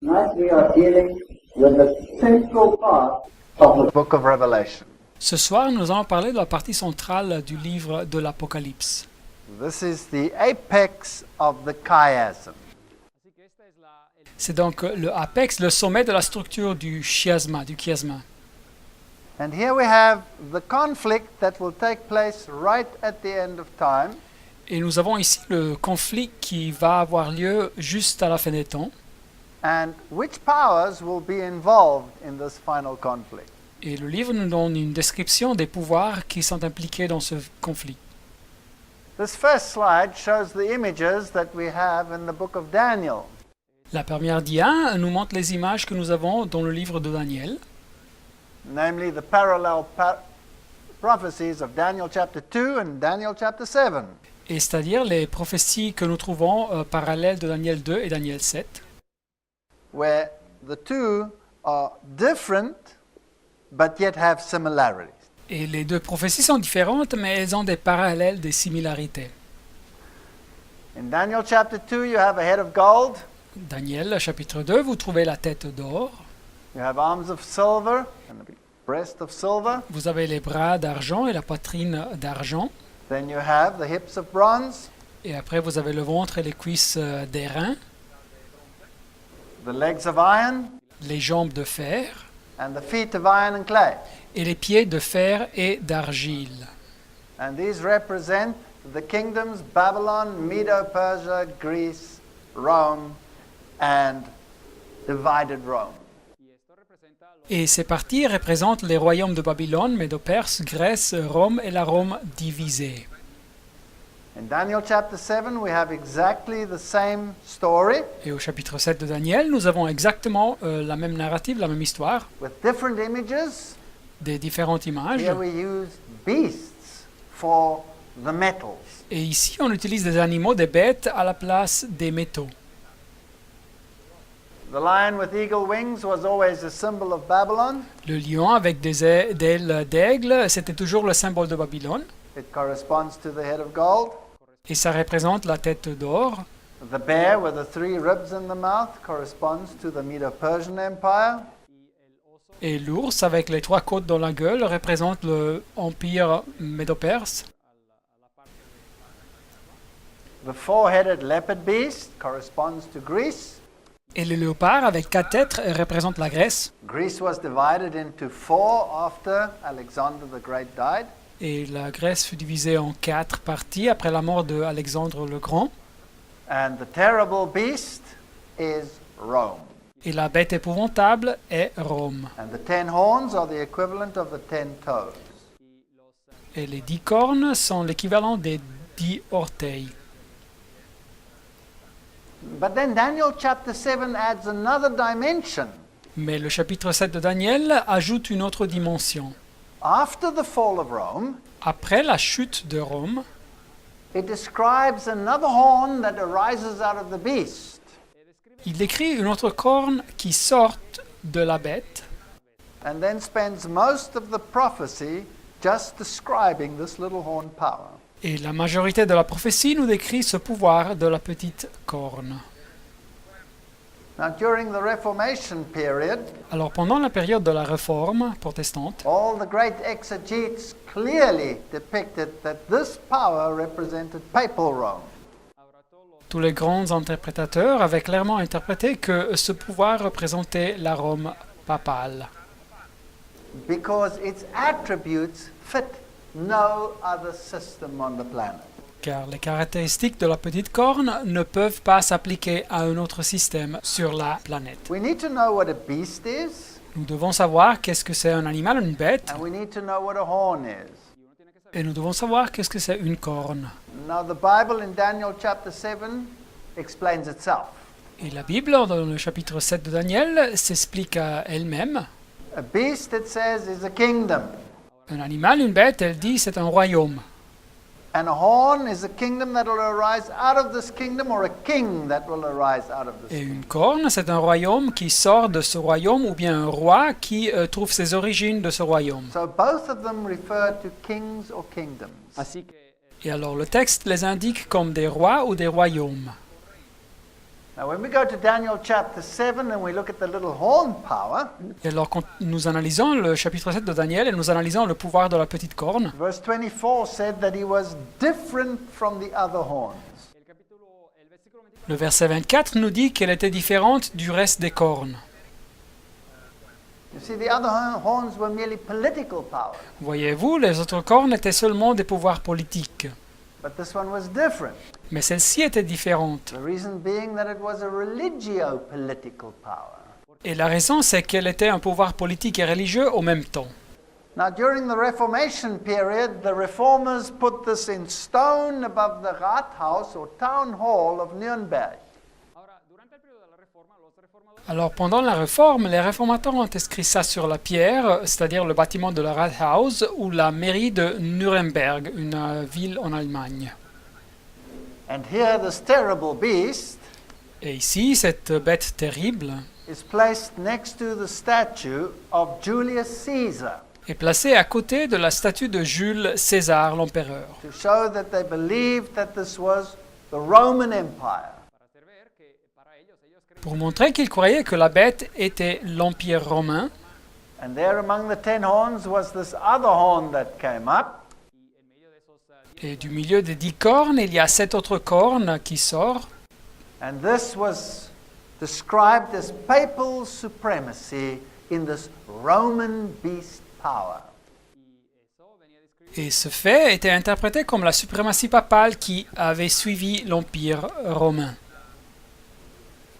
Tonight we are dealing with the central part of the book of Revelation. Ce soir, nous allons parler de la partie centrale du livre de l'Apocalypse. This is the apex of the chiasm. C'est donc le apex, le sommet de la structure du chiasma, And here we have the conflict that will take place right at the end of time. Et nous avons ici le conflit qui va avoir lieu juste à la fin des temps. And which powers will be involved in this final conflict? Et le livre nous donne une description des pouvoirs qui sont impliqués dans ce conflit. This first slide shows the images that we have in the book of Daniel. La première dia nous montre les images que nous avons dans le livre de Daniel, Namely the parallel prophecies of Daniel chapter 2 and Daniel chapter 7. et c'est-à-dire les prophéties que nous trouvons parallèles de Daniel 2 et Daniel 7, Where the two are different but yet have similarities. et les deux prophéties sont différentes, mais elles ont des parallèles, des similarités. In Daniel chapter 2 you have a head of gold, Daniel, chapitre 2, vous trouvez la tête d'or, you have arms of silver and the breast of silver, vous avez les bras d'argent et la poitrine d'argent, then you have the hips of bronze, et après vous avez le ventre et les cuisses d'airain, the legs of iron, les jambes de fer, and the feet of iron and clay. et les pieds de fer et d'argile. And these represent the kingdoms Babylon, Medo-Persia, Greece, Rome, and divided Rome. Et ces parties représentent les royaumes de Babylone, Médo-Perse, Grèce, Rome et la Rome divisée. In Daniel chapter 7, we have exactly the same story Et au chapitre 7 de Daniel, nous avons exactement la même narrative, la même histoire, with different images. des différentes images. Here we use beasts for the metals. Et ici, on utilise des animaux, des bêtes, à la place des métaux. The lion with eagle wings was always a symbol of Babylon. Le lion avec des ailes d'aigle, c'était toujours le symbole de Babylone. It corresponds to the head of gold. Et ça représente la tête d'or. The bear with the 3 ribs in the mouth corresponds to the Medo-Persian Empire. Et l'ours avec les 3 côtes dans la gueule représente l'empire médo-perse. The 4-headed leopard beast corresponds to Greece. Et le léopard avec 4 têtes représente la Grèce. Greece was divided into 4 after Alexander the Great died. Et la Grèce fut divisée en 4 parties après la mort de Alexandre le Grand. And the terrible beast is Rome. Et la bête épouvantable est Rome. And the 10 horns are the equivalent of the 10 toes. Et les 10 cornes sont l'équivalent des 10 orteils. But then Daniel chapter 7 adds another dimension. Mais le chapitre 7 de Daniel ajoute une autre dimension. After the fall of Rome, Après la chute de Rome, it describes another horn that arises out of the beast. il décrit une autre corne qui sort de la bête And then spends most of the prophecy just describing this little horn power. et la majorité de la prophétie nous décrit ce pouvoir de la petite corne. Now, during the Reformation period, Alors pendant la période de la Réforme protestante, all the great exegetes clearly depicted that this power represented papal Rome. tous les grands interprétateurs avaient clairement interprété que ce pouvoir représentait la Rome papale, Because its attributes fit no other system on the planet. car les caractéristiques de la petite corne ne peuvent pas s'appliquer à un autre système sur la planète. We need to know what a beast is, Nous devons savoir qu'est-ce que c'est un animal, une bête, and we need to know what a horn is. et nous devons savoir qu'est-ce que c'est une corne. Now, the Bible in Daniel chapter 7 explains itself. Et la Bible, dans le chapitre 7 de Daniel, s'explique à elle-même. A beast, it says, is a kingdom. Un animal, une bête, elle dit c'est un royaume. And a horn is a kingdom that will arise out of this kingdom, or a king that will arise out of this Et kingdom. une corne, c'est un royaume qui sort de ce royaume, ou bien un roi qui trouve ses origines de ce royaume. So both of them refer to kings or kingdoms. Et alors le texte les indique comme des rois ou des royaumes. Now, when we go to Daniel chapter 7 and we look at the little horn power, Et alors quand nous analysons le chapitre 7 de Daniel et nous analysons le pouvoir de la petite corne, verse 24 said that he was different from the other horns. le verset 24 nous dit qu'elle était différente du reste des cornes. You see, the other horns were merely political power, Voyez-vous, les autres cornes étaient seulement des pouvoirs politiques. but this one was different. Mais celle-ci était différente. The reason being that it was a religio-political power. Et la raison, c'est qu'elle était un pouvoir politique et religieux au même temps. Now, during the Reformation period, the reformers put this in stone above the Rathaus or town hall of Nuremberg. Alors pendant la Réforme, les réformateurs ont inscrit ça sur la pierre, c'est-à-dire le bâtiment de la Rathaus ou la mairie de Nuremberg, une ville en Allemagne. And here, this terrible beast Et ici, cette bête terrible is placed next to the statue of Julius Caesar est placée à côté de la statue de Jules César, l'empereur, to show that they believed that this was the Roman Empire. pour montrer qu'ils croyaient que la bête était l'Empire romain. And there among the 10 horns was this other horn that came up. Et du milieu des 10 cornes, il y a 7 autres cornes qui sortent. And this was described as papal supremacy in this Roman beast power. Et ce fait était interprété comme la suprématie papale qui avait suivi l'Empire romain.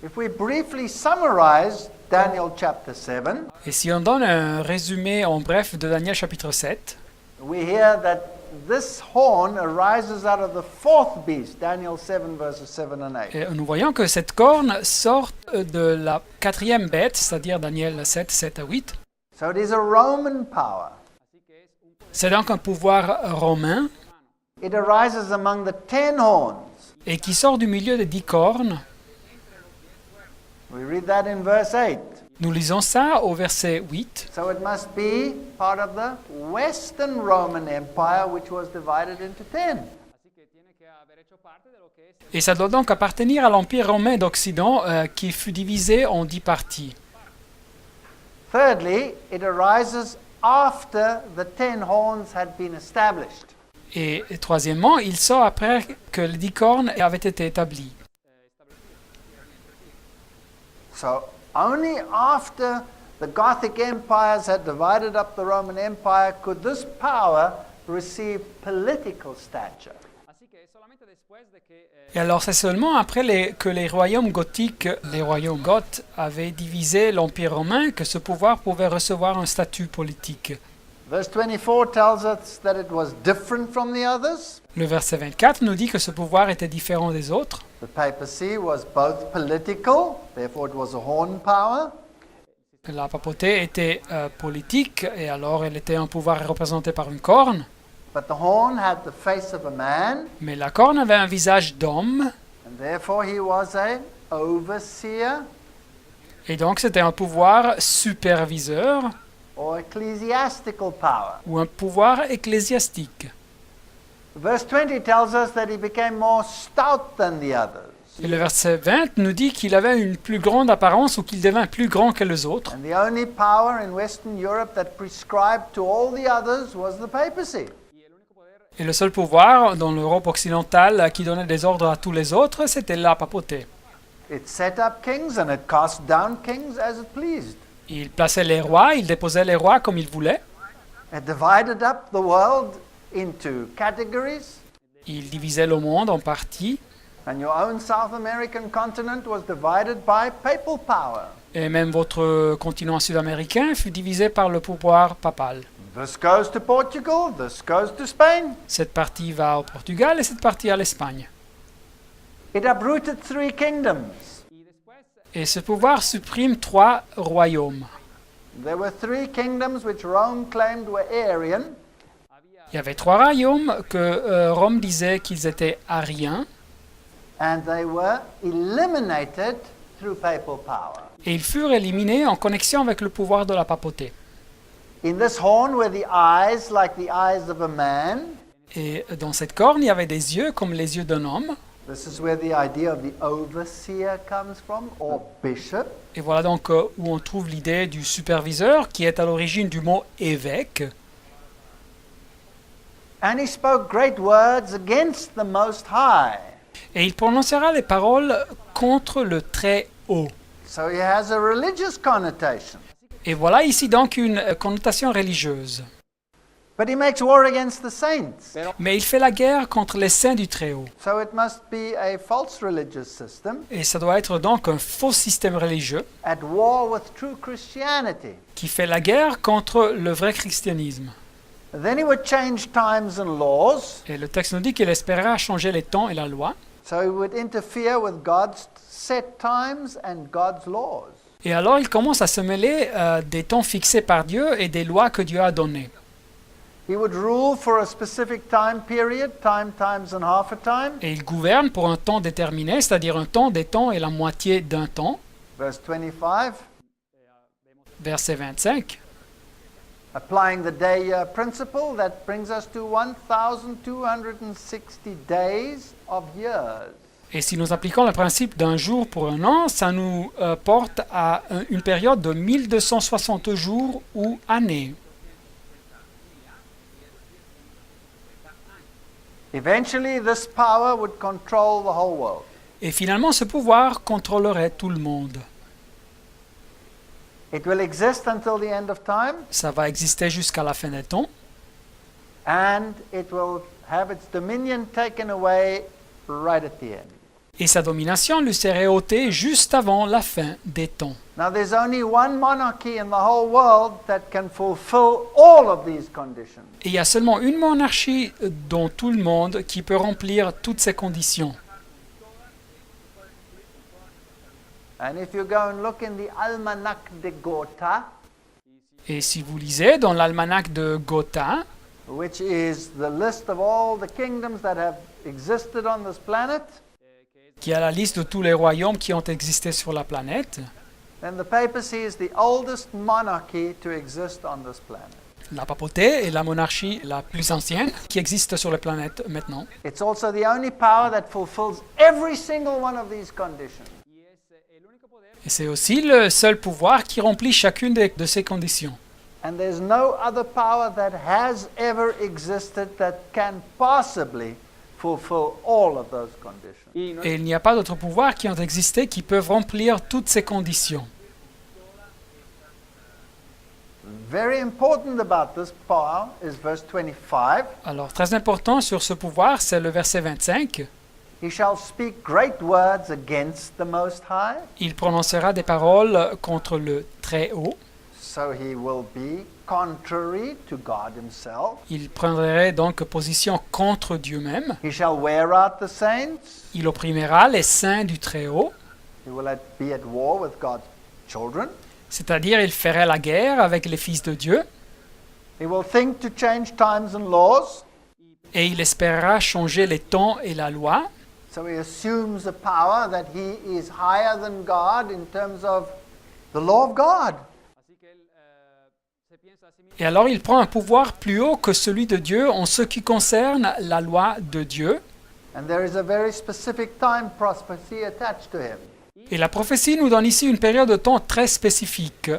If we briefly summarize Daniel chapter 7, Et si on donne un résumé en bref de Daniel chapitre 7, we hear that this horn arises out of the fourth beast, Daniel 7 verses 7 and 8. et nous voyons que cette corne sort de la quatrième bête, c'est-à-dire Daniel 7, 7 à 8. So it is a Roman power. C'est donc un pouvoir romain It arises among the 10 horns. et qui sort du milieu des 10 cornes. We read that in verse 8. Nous lisons ça au verset 8. So it must be part of the Western Roman Empire, which was divided into 10. Et ça doit donc appartenir à l'Empire romain d'Occident qui fut divisé en 10 parties. Thirdly, it arises after the 10 horns had been established. Et troisièmement, il sort après que les 10 cornes avaient été établies. So only after the Gothic empires had divided up the Roman Empire could this power receive political stature. Et alors c'est seulement après que les royaumes gothiques, les royaumes goths, avaient divisé l'Empire romain que ce pouvoir pouvait recevoir un statut politique. Verse 24 tells us that it was different from the others. Le verset 24 nous dit que ce pouvoir était différent des autres. The papacy was both political, therefore it was a horn power, La papauté était politique et alors elle était un pouvoir représenté par une corne. but the horn had the face of a man, Mais la corne avait un visage d'homme and therefore he was an overseer et donc c'était un pouvoir superviseur or ecclesiastical power. ou un pouvoir ecclésiastique. Verse 20 tells us that he became more stout than the others. Et le verset 20 nous dit qu'il avait une plus grande apparence ou qu'il devint plus grand que les autres. And the only power in Western Europe that prescribed to all the others was the papacy. Et le seul pouvoir dans l'Europe occidentale qui donnait des ordres à tous les autres, c'était la papauté. It set up kings and it cast down kings as it pleased. Il plaçait les rois, il déposait les rois comme il voulait. It divided up the world into categories. Il divisait le monde en parties. And your own South American continent was divided by papal power. Et même votre continent sud-américain fut divisé par le pouvoir papal. This goes to Portugal, this goes to Spain. Cette partie va au Portugal et cette partie à l'Espagne. It uprooted 3 kingdoms. Et ce pouvoir supprime 3 royaumes. There were 3 kingdoms which Rome claimed were Arian, Il y avait 3 royaumes que Rome disait qu'ils étaient ariens and they were eliminated through papal power. et ils furent éliminés en connexion avec le pouvoir de la papauté. In this horn were the eyes like the eyes of a man, Et dans cette corne, il y avait des yeux comme les yeux d'un homme. This is where the idea of the overseer comes from, or bishop. Et voilà donc où on trouve l'idée du superviseur, qui est à l'origine du mot évêque. And he spoke great words against the Most High. Et il prononcera les paroles contre le Très-Haut. So he has a religious connotation. Et voilà ici donc une connotation religieuse. But he makes war against the saints. Mais il fait la guerre contre les saints du Très-Haut. So it must be a false religious system Et ça doit être donc un faux système religieux at war with true Christianity. qui fait la guerre contre le vrai christianisme. Then he would change times and laws. Et le texte nous dit qu'il espéra changer les temps et la loi. So he would interfere with God's set times and God's laws. Et alors il commence à se mêler des temps fixés par Dieu et des lois que Dieu a données. He would rule for a specific time period, times and half a time. Et il gouverne pour un temps déterminé, c'est-à-dire un temps, des temps et la moitié d'un temps. Verse 25, Verset 25. applying the day-year principle, that brings us to 1,260 days of years. Et si nous appliquons le principe d'un jour pour un an, ça nous porte à une période de 1260 jours ou années. Eventually, this power would control the whole world. Et finalement, ce pouvoir contrôlerait tout le monde. It will exist until the end of time, Ça va exister jusqu'à la fin des temps. and it will have its dominion taken away right at the end. Et sa domination lui serait ôtée juste avant la fin des temps. Now, there's only one monarchy in the whole world that can fulfill all of these conditions. Et il y a seulement une monarchie dans tout le monde qui peut remplir toutes ces conditions. And if you go and look in the Almanach de Gotha, Et si vous lisez dans l'almanach de Gotha, which is the list of all the kingdoms that have existed on this planet, qui a la liste de tous les royaumes qui ont existé sur la planète, then the papacy is the oldest monarchy to exist on this planet. la papauté est la monarchie la plus ancienne qui existe sur la planète maintenant. It's also the only power that fulfills every single one of these conditions. Et c'est aussi le seul pouvoir qui remplit chacune de ces conditions. And there's no other power that has ever existed that can possibly fulfill all of those conditions. Et il n'y a pas d'autres pouvoirs qui ont existé qui peuvent remplir toutes ces conditions. Very important about this power is verse 25. Alors, très important sur ce pouvoir, c'est le verset 25. He shall speak great words against the Most High, Il prononcera des paroles contre le Très-Haut. so he will be contrary to God himself. Il prendrait donc position contre Dieu même. He shall wear out the saints. Il opprimera les saints du Très-Haut, He will be at war with God's children. c'est-à-dire il ferait la guerre avec les fils de Dieu, He will think to change times and laws. et il espérera changer les temps et la loi. So he assumes a power that he is higher than God in terms of the law of God. Et alors il prend un pouvoir plus haut que celui de Dieu en ce qui concerne la loi de Dieu. And there is a very specific time prophecy attached to him. Et la prophétie nous donne ici une période de temps très spécifique.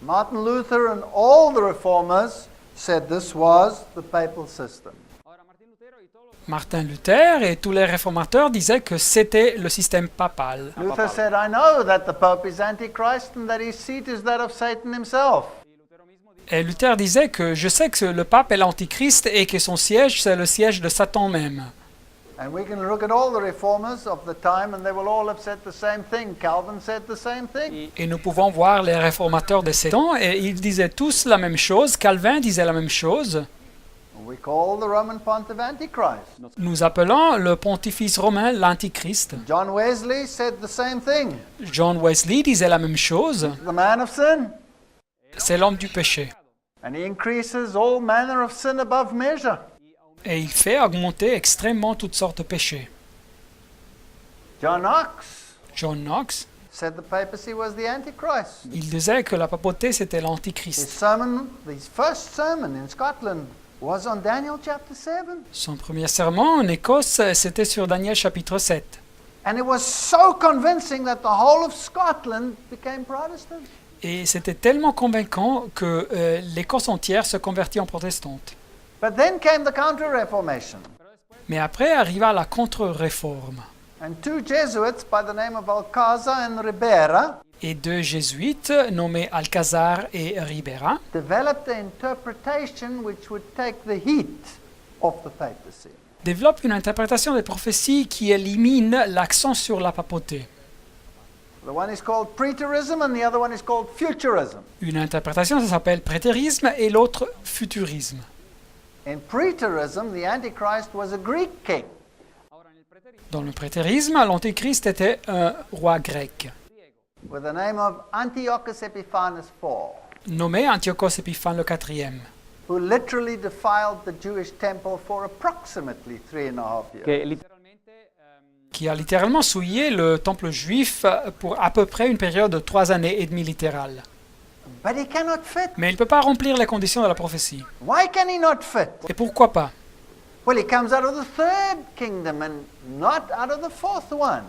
Martin Luther and all the reformers said this was the papal system. Martin Luther et tous les réformateurs disaient que c'était le système papal. Luther said, I know that the Pope is Antichrist and that his seat is that of Satan himself. Et Luther disait que je sais que le pape est l'antichrist et que son siège c'est le siège de Satan même. And we can look at all the reformers of the time and they will all have said the same thing. Calvin said the same thing. Et nous pouvons voir les réformateurs de ces temps et ils disaient tous la même chose. Calvin disait la même chose. We call the Roman Pontiff Antichrist. Nous appelons le pontifice romain l'antichrist. John Wesley said the same thing. John Wesley disait la même chose. The man of sin. C'est l'homme du péché. And he increases all manner of sin above measure. Et il fait augmenter extrêmement toutes sortes de péchés. John Knox John Knox, said the papacy was the Antichrist. il disait que la papauté c'était His l'antichrist. sermon, his first sermon in Scotland, was on Daniel chapter 7. Son premier sermon en Écosse, c'était sur Daniel chapitre 7. And it was so convincing that the whole of Scotland became Protestant. Et c'était tellement convaincant que l'Écosse entière se convertit en protestante. But then came the Counter-Reformation. Mais après arriva la contre-réforme. And two Jesuits by the name of Alcázar and Ribera Et deux jésuites, nommés Alcazar et Ribera, developed an interpretation which would take the heat off the papacy. développent une interprétation des prophéties qui élimine l'accent sur la papauté. The one is called preterism and the other one is called futurism. Une interprétation, ça s'appelle prétérisme et l'autre futurisme. In preterism, the Antichrist was a Greek king. Dans le prétérisme, l'Antéchrist était un roi grec, With the name of Antiochus Epiphanes IV, nommé Antiochos Épiphane IV, who literally defiled the Jewish temple for approximately 3.5 years. qui a littéralement souillé le temple juif pour à peu près une période de 3 années et demie littérale. But he cannot fit. Mais il ne peut pas remplir les conditions de la prophétie. Why can he not fit? Et pourquoi pas? Well, he comes out of the third kingdom and not out of the fourth one.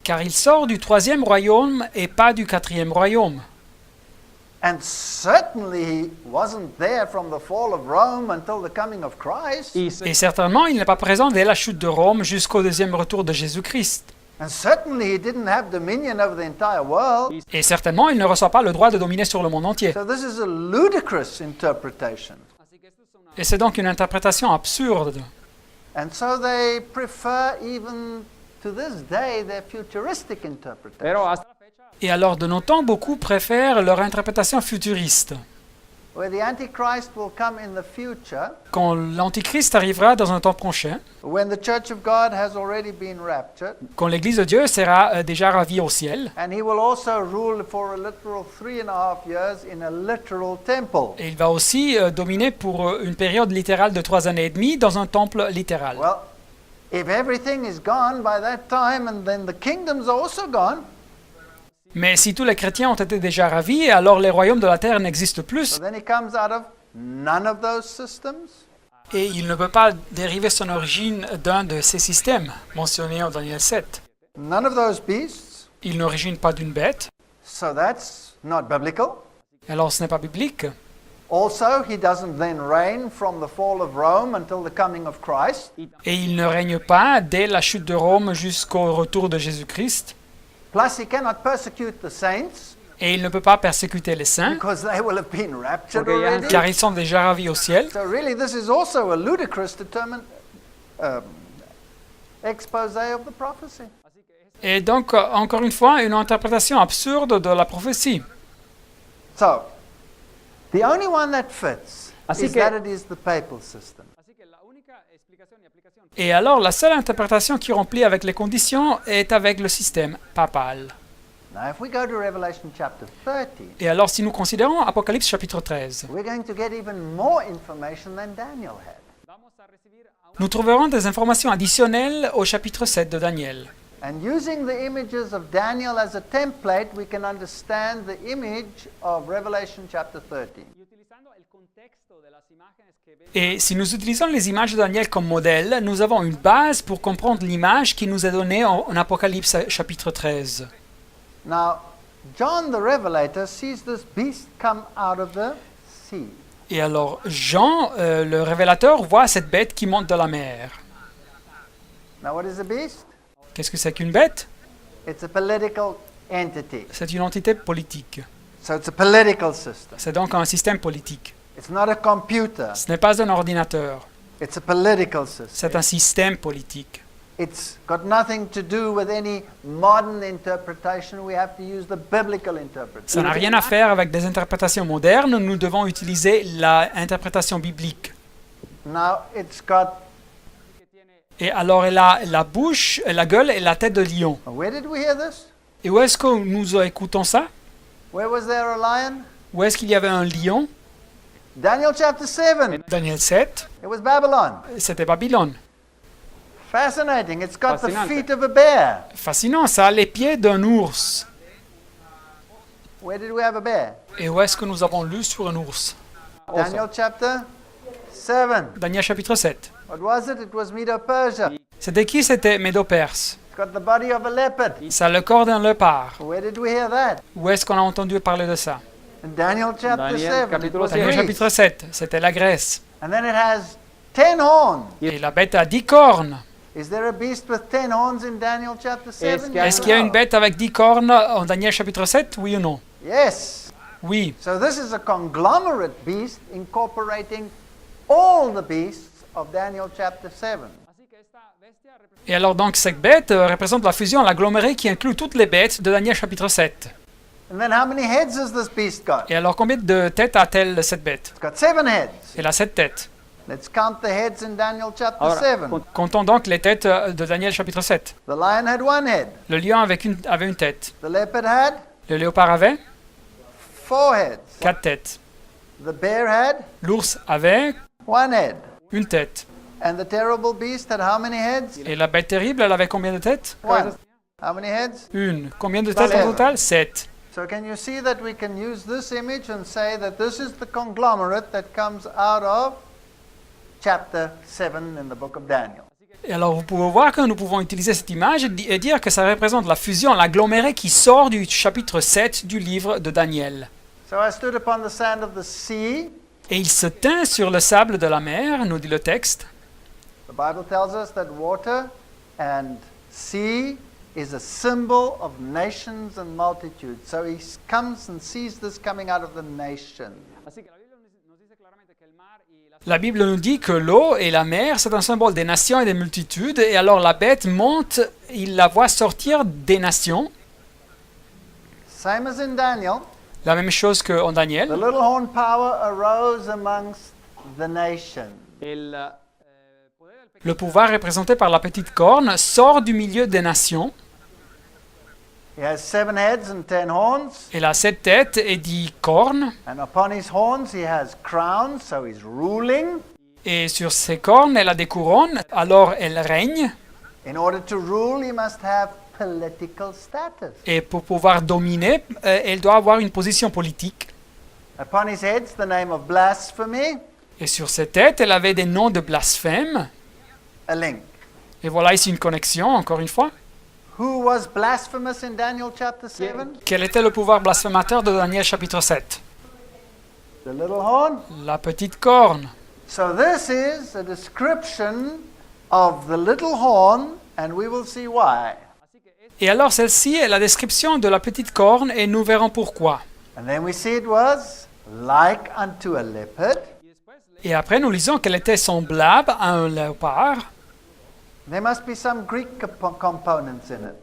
Car il sort du 3e royaume et pas du 4e royaume. And certainly he wasn't there from the fall of Rome until the coming of Christ. Et certainement, il n'est pas présent dès la chute de Rome jusqu'au deuxième retour de Jésus-Christ. And certainly he didn't have dominion over the entire world. Et certainement, il ne reçoit pas le droit de dominer sur le monde entier. So this is a ludicrous interpretation. Et c'est donc une interprétation absurde. And so they prefer even to this day their futuristic interpretation, Et alors, de nos temps, beaucoup préfèrent leur interprétation futuriste. where the Antichrist will come in the future Quand l'Antichrist arrivera dans un temps prochain, when the Church of God has already been raptured, quand l'Église de Dieu sera déjà ravie au ciel, and he will also rule for a literal 3.5 years in a literal temple. et il va aussi dominer pour une période littérale de 3 années et demie dans un temple littéral. Well, if everything is gone by that time and then the kingdoms are also gone, Mais si tous les chrétiens ont été déjà ravis, alors les royaumes de la terre n'existent plus, so then he comes out of none of those systems. et il ne peut pas dériver son origine d'un de ces systèmes mentionnés en Daniel 7. None of those beasts. Il n'origine pas d'une bête, So that's not biblical. alors ce n'est pas biblique. Also, he doesn't then reign from the fall of Rome until the coming of Christ. Et il ne règne pas dès la chute de Rome jusqu'au retour de Jésus-Christ, Plus, he cannot persecute the saints et il ne peut pas persécuter les saints, because they will have been raptured already. car ils sont déjà ravis au ciel. So really, this is also a ludicrous expose of the prophecy. Et donc, encore une fois, une interprétation absurde de la prophétie. So, the only one that fits Así is que- that it is the papal system. Et alors, la seule interprétation qui remplit avec les conditions est avec le système papal. Now, if we go to Revelation chapter 30, Et alors, si nous considérons Apocalypse chapitre 13, we're going to get even more information than Daniel had. nous trouverons des informations additionnelles au chapitre 7 de Daniel. And using the images of Daniel as a template, we can understand the image of Revelation chapter 30. Et si nous utilisons les images de Daniel comme modèle, nous avons une base pour comprendre l'image qui nous est donnée en Apocalypse chapitre 13. Now, John the Revelator sees this beast come out of the sea. Et alors, Jean, le révélateur, voit cette bête qui monte de la mer. Now, what is a beast? Qu'est-ce que c'est qu'une bête? It's a political entity. C'est une entité politique. So it's a political system. C'est donc un système politique. It's not a computer. Ce n'est pas un ordinateur. It's a political system. C'est un système politique. It's got nothing to do with any modern interpretation. We have to use the biblical Ça interpretation. n'a rien à faire avec des interprétations modernes. Nous devons utiliser l'interprétation biblique. Now, it's got, Et alors, elle a la bouche, la gueule et la tête de lion. where did we hear this? Et où est-ce que nous écoutons ça? Where was there a lion? Où est-ce qu'il y avait un lion? Daniel chapter 7. Daniel 7, It was Babylon. c'était Babylone. Fascinating. It's got the Fascinante. feet of a bear. Fascinant, ça a les pieds d'un ours. Where did we have a bear? Et où est-ce que nous avons lu sur un ours? Daniel chapter 7. Daniel chapitre 7. What was it? It was Medo-Persia. C'était qui? C'était Médo-Perse. It's got the body of a leopard. Ça a le corps d'un léopard. Where did we hear that? Où est-ce qu'on a entendu parler de ça? In Daniel chapter Daniel, 7. It capítulo was Daniel Greece. chapitre 7, c'était la Grèce. And then it has 10 horns. Et la bête a 10 cornes. Is there a beast with 10 horns in Daniel chapter 7? Est-ce qu'il y a une bête avec 10 cornes en Daniel chapitre 7? Oui ou non? Yes. Oui. So this is a conglomerate beast incorporating all the beasts of Daniel chapter 7. Et alors donc cette bête représente la fusion, l'aggloméré qui inclut toutes les bêtes de Daniel chapitre 7. And then how many heads has this beast got? Et alors combien de têtes a-t-elle cette bête? It's got 7 heads. Elle a 7 têtes. Let's count the heads in Daniel chapter Ahora, 7. Comptons donc les têtes de Daniel chapitre 7. The lion had 1 head. Le lion avait une tête. The leopard had Le léopard avait 4 heads. 4 têtes. The bear had L'ours avait 1 head. une tête. And the terrible beast had how many heads? Et la bête terrible, elle avait combien de têtes? 1. How many heads? Une. Combien de têtes en total? 7. So can you see that we can use this image and say that this is the conglomerate that comes out of chapter 7 in the book of Daniel. Et alors vous pouvez voir que nous pouvons utiliser cette image et dire que ça représente la fusion, l'aggloméré qui sort du chapitre 7 du livre de Daniel. So I stood upon the sand of the sea. Et il se tint sur le sable de la mer, nous dit le texte. The Bible tells us that water and sea is a symbol of nations and multitudes. So he comes and sees this coming out of the nation. La Bible nous dit que l'eau et la mer, c'est un symbole des nations et des multitudes. Et alors la bête monte, il la voit sortir des nations. Same as in Daniel, La même chose qu'en the Daniel. little horn power arose amongst the nations. Le pouvoir représenté par la petite corne sort du milieu des nations. He has 7 heads and 10 horns, Il a 7 têtes et 10 cornes. and upon his horns he has crowns, so he's ruling. Et sur ses cornes, elle a des couronnes. Alors elle règne. In order to rule, he must have political status. Et pour pouvoir dominer, elle doit avoir une position politique. Upon his heads, the name of blasphemy, Et sur ses têtes, elle avait des noms de blasphème. a link. Et voilà ici une connexion, encore une fois. Who was blasphemous in Daniel chapter 7? Quel était le pouvoir blasphémateur de Daniel chapitre 7? The little horn. La petite corne. So this is a description of the little horn, and we will see why. Et alors celle-ci est la description de la petite corne et nous verrons pourquoi. And then we see it was like unto a leopard. Et après nous lisons qu'elle était semblable à un léopard. There must be some Greek components in it.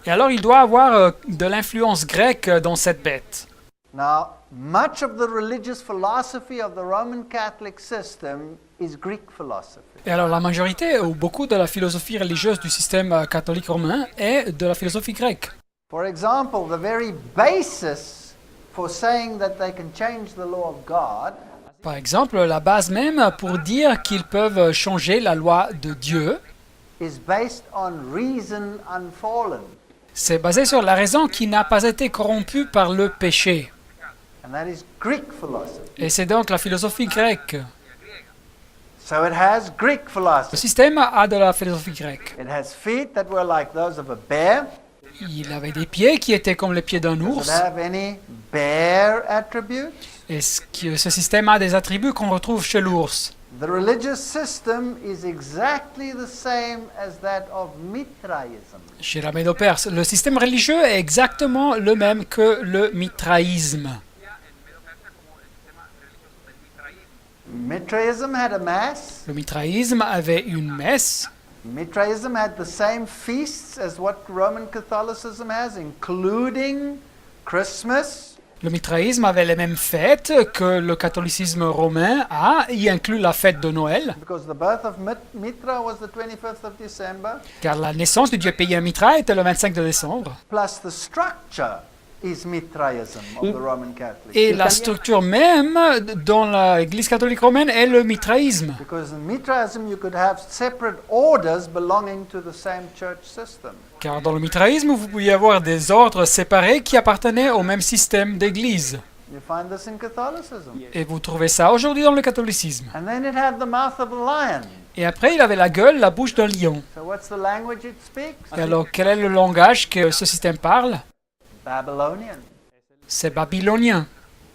Et alors il doit avoir de l'influence grecque dans cette bête. Now, much of the religious philosophy of the Roman Catholic system is Greek philosophy. Et alors la majorité ou beaucoup de la philosophie religieuse du système catholique romain est de la philosophie grecque. For example, the very basis for saying that they can change the law of God Par exemple, la base même pour dire qu'ils peuvent changer la loi de Dieu, is based on reason unfallen. c'est basé sur la raison qui n'a pas été corrompue par le péché. And that is Greek philosophy. Et c'est donc la philosophie grecque. So it has Greek Le philosophy. système a de la philosophie grecque. It has feet that were like those of a bear. Il avait des pieds qui étaient comme les pieds d'un Does it ours. have any bear attributes? Et ce système a des attributs qu'on retrouve chez l'ours. The religious system is exactly the same as that of Mithraism. Chez la Médo-Perse, le système religieux est exactement le même que le mitraïsme. Mithraism had a mass. Le mitraïsme avait une messe. Mithraism had the same feasts as what Roman Catholicism has, including Christmas. Le mitraïsme avait les mêmes fêtes que le catholicisme romain a, y inclut la fête de Noël, Because the birth of Mithra was the 25th of December, car la naissance du dieu païen Mithra était le 25 de décembre. plus the structure is Mithraism of the Roman Catholic. Et la structure même dans l'Église catholique romaine est le mitraïsme. Because in Mithraism you could have separate orders belonging to the same church system. Car dans le mitraïsme, vous pouviez avoir des ordres séparés qui appartenaient au même système d'église. You find this in Catholicism. Et vous trouvez ça aujourd'hui dans le catholicisme. And then it had the mouth of a lion. Et après, il avait la gueule, la bouche d'un lion. So what's the language it speaks? Et alors, quel est le langage que ce système parle? Babylonian. C'est babylonien.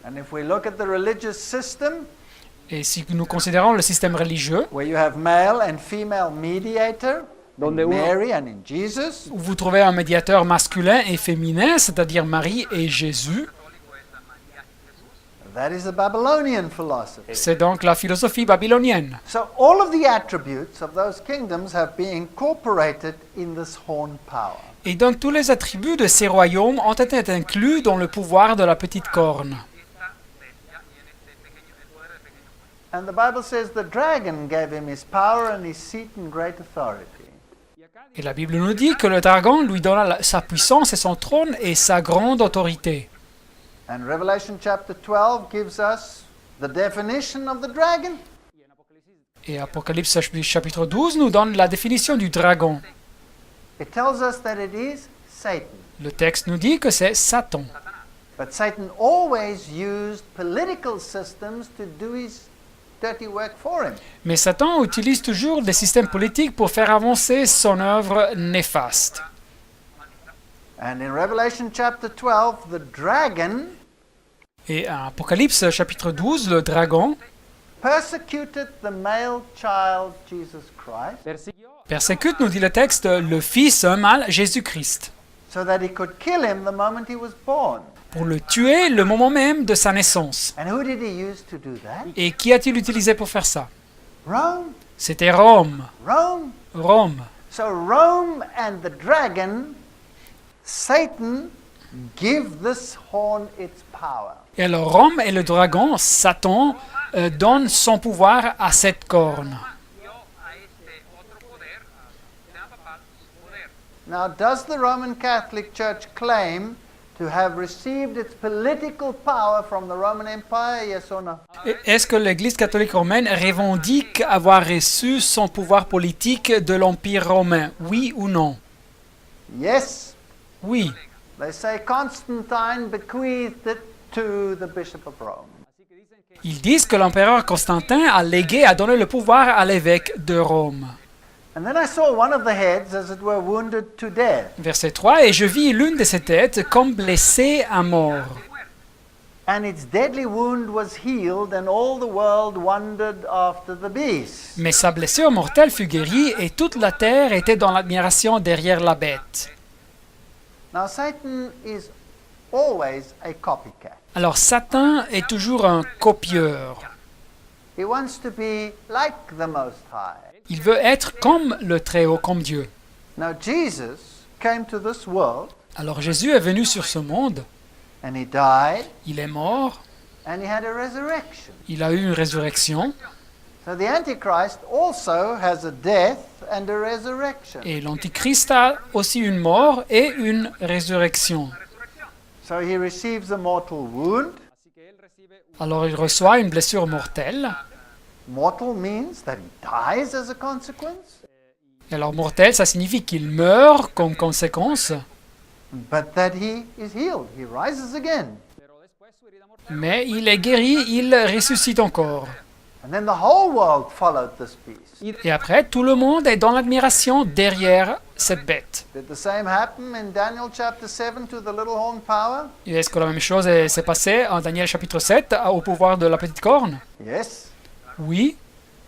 And if we look at the religious system, Et si nous considérons le système religieux, where you have male and female mediator, in Mary and in Jesus, où vous trouvez un médiateur masculin et féminin, c'est-à-dire Marie et Jésus, that is the Babylonian philosophy. c'est donc la philosophie babylonienne. So all of the attributes of those kingdoms have been incorporated in this horn power. Et donc tous les attributs de ces royaumes ont été inclus dans le pouvoir de la petite corne. And the Bible says the dragon gave him his power and his seat and great authority. Et la Bible nous dit que le dragon lui donna sa puissance et son trône et sa grande autorité. And Revelation chapter 12 gives us the definition of the dragon. Et Apocalypse chapitre 12 nous donne la définition du dragon. It tells us that it is Satan. Le texte nous dit que c'est Satan. But Satan always used political systems to do his dirty work for him. Mais Satan utilise toujours des systèmes politiques pour faire avancer son œuvre néfaste. And in Revelation chapter 12, the dragon Et à Apocalypse chapitre 12, le dragon persecuted the male child Jesus Christ persécute, nous dit le texte, le fils mâle Jésus-Christ, so that he could kill him the moment he was born. pour le tuer le moment même de sa naissance. And who did he use to do that? Et qui a-t-il utilisé pour faire ça? Rome. C'était Rome. Rome. Rome. So Rome and the dragon, Satan, give this horn its power. Et alors Rome et le dragon, Satan, donnent son pouvoir à cette corne. Now, does the Roman Catholic Church claim to have received its political power from the Roman Empire, yes or no? Et est-ce que l'Église catholique romaine revendique avoir reçu son pouvoir politique de l'Empire romain? Oui ou non? Yes. Oui. They say Constantine bequeathed it to the Bishop of Rome. Ils disent que l'empereur Constantin a donné le pouvoir à l'évêque de Rome. And then I saw one of the heads, as it were, wounded to death. Verset 3, et je vis l'une de ses têtes comme blessée à mort. And its deadly wound was healed, and all the world wondered after the beast. Mais sa blessure mortelle fut guérie, et toute la terre était dans l'admiration derrière la bête. Now, Satan is always a copycat. Alors Satan est toujours un copieur. He wants to be like the Most High. Il veut être comme le Très-Haut, comme Dieu. Now, Jesus came to this world, Alors Jésus est venu sur ce monde, and he died, il est mort, and he had a resurrection. il a eu une résurrection, So the Antichrist also has a death and a resurrection. et l'Antichrist a aussi une mort et une résurrection. So he receives a mortal wound. Alors il reçoit une blessure mortelle. Mortal means that he dies as a consequence, Et alors mortel, ça signifie qu'il meurt comme conséquence, but that he is healed. He rises again. mais il est guéri, il ressuscite encore. And then the whole world followed this beast. Et après, tout le monde est dans l'admiration derrière cette bête. Did the same happen in Daniel chapter 7 to the little horn power? Et est-ce que la même chose s'est passée en Daniel chapitre 7 au pouvoir de la petite corne? Yes. Oui.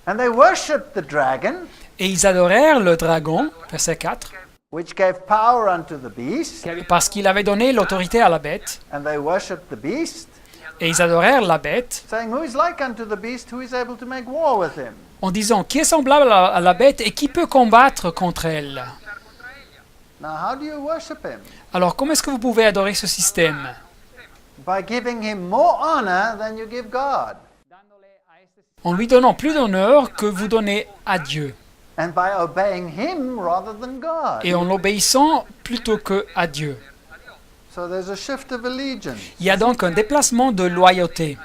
And they worshipped the dragon, Et ils adorèrent le dragon, verset 4, which gave power unto the beast, parce qu'il avait donné l'autorité à la bête. and they worshipped the beast, Et ils adorèrent la bête saying, who is like unto the beast, who is able to make war with him? en disant qui est semblable à la bête et qui peut combattre contre elle. Now, how do you worship him? Alors comment est-ce que vous pouvez adorer ce système? By giving him more honor than you give God, En lui donnant plus d'honneur que vous donnez à Dieu. and by obeying him rather than God. Et en l'obéissant plutôt que à Dieu. So there's a shift of allegiance. Il y a donc un déplacement de loyauté.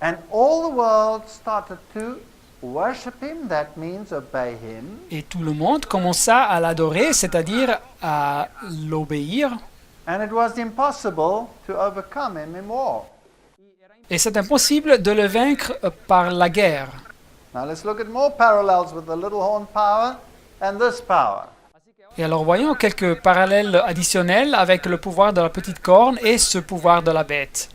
And all the world started to worship him, that means obey him. Et tout le monde commença à l'adorer, c'est-à-dire à l'obéir. And it was impossible to overcome him in war. Et c'est impossible de le vaincre par la guerre. Now let's look at more parallels with the little horn power and this power. Et alors voyons quelques parallèles additionnels avec le pouvoir de la petite corne et ce pouvoir de la bête.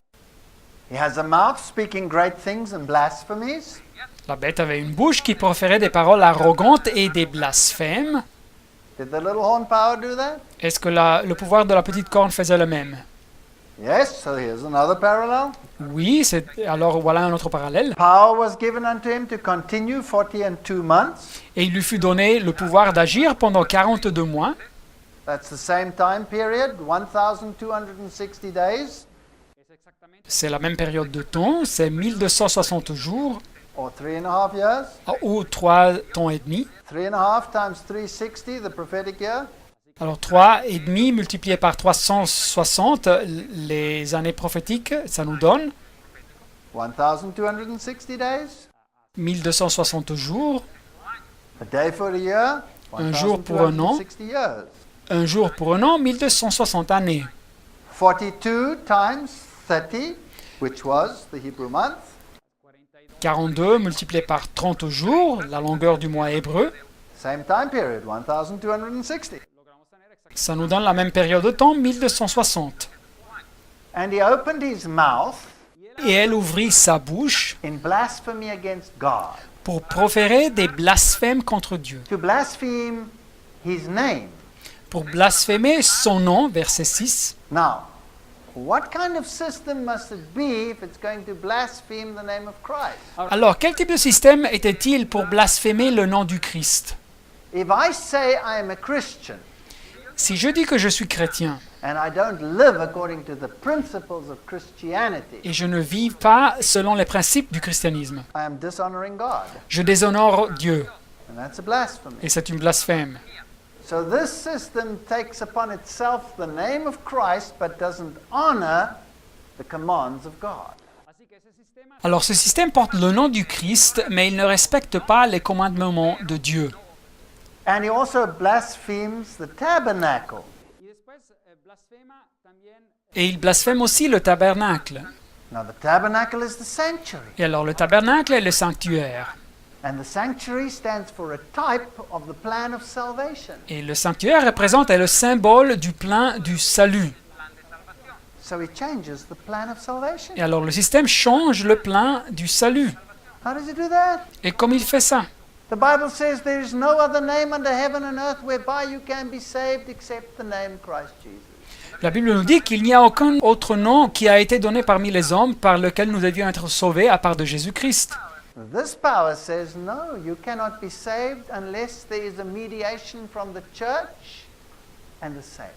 He has a mouth speaking great things and blasphemies. La bête avait une bouche qui proférait des paroles arrogantes et des blasphèmes. Did the little horn power do that? Est-ce que le pouvoir de la petite corne faisait le même? Yes, so here's another parallel. Oui, alors voilà un autre parallèle. Power was given unto him to continue 42 months. Et il lui fut donné le pouvoir d'agir pendant 42 mois. That's the same time period, 1,260 days, C'est la même période de temps, c'est 1260 jours or 3.5 years. ou 3 temps et demi. 3.5 times 360, the prophetic year. Alors 3 et demi multiplié par 360, les années prophétiques, ça nous donne 1,260 days. 1260 jours, A day for a year, Un jour pour un an. 1,260 years. un jour pour un an, 1260 années. 42 times 30, which was the Hebrew month. 42 multiplié par 30 jours, la longueur du mois hébreu, Same time period, 1,260. ça nous donne la même période de temps, 1260. And he opened his mouth Et elle ouvrit sa bouche in blasphemy against God, pour proférer des blasphèmes contre Dieu, to blaspheme his name. pour blasphémer son nom, verset 6. Now, what kind of system must it be if it's going to blaspheme the name of Christ? Alors, quel type de système était-il pour blasphémer le nom du Christ? If I say I am a Christian Si je dis que je suis chrétien and I don't live according to the principles of Christianity, et je ne vis pas selon les principes du christianisme, I am dishonoring God, je déshonore Dieu and that's a blasphemy. et c'est une blasphème. So this system takes upon itself the name of Christ but doesn't honor the commands of God. Alors, ce système porte le nom du Christ, mais il ne respecte pas les commandements de Dieu. And he also blasphemes the tabernacle. Et il blasphème aussi le tabernacle. Now the tabernacle is the sanctuary, Et alors, le tabernacle est le sanctuaire. and the sanctuary stands for a type of the plan of salvation. Et le sanctuaire représente le symbole du plan du salut. So he changes the plan of salvation. Et alors, le système change le plan du salut. How does he do that? Et comme il fait ça? The Bible says there is no other name under heaven and earth whereby you can be saved except the name Christ Jesus. La Bible nous dit qu'il n'y a aucun autre nom qui a été donné parmi les hommes par lequel nous devions être sauvés à part de Jésus-Christ. This power says no, you cannot be saved unless there is a mediation from the church and the saints.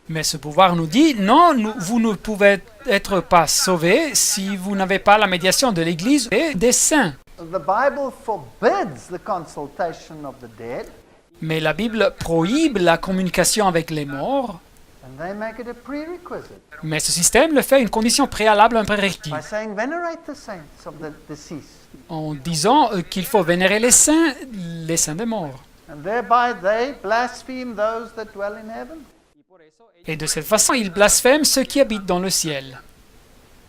Mais ce pouvoir nous dit, non, vous ne pouvez être pas sauvés si vous n'avez pas la médiation de l'Église et des saints. The Bible forbids the consultation of the dead, Mais la Bible prohibe la communication avec les morts, and they make it a prerequisite mais ce système le fait une condition préalable, un prérequis, by saying venerate the saints of the deceased. en disant qu'il faut vénérer les saints des morts. And thereby they blaspheme those that dwell in heaven. Et de cette façon, ils blasphèment ceux qui habitent dans le ciel.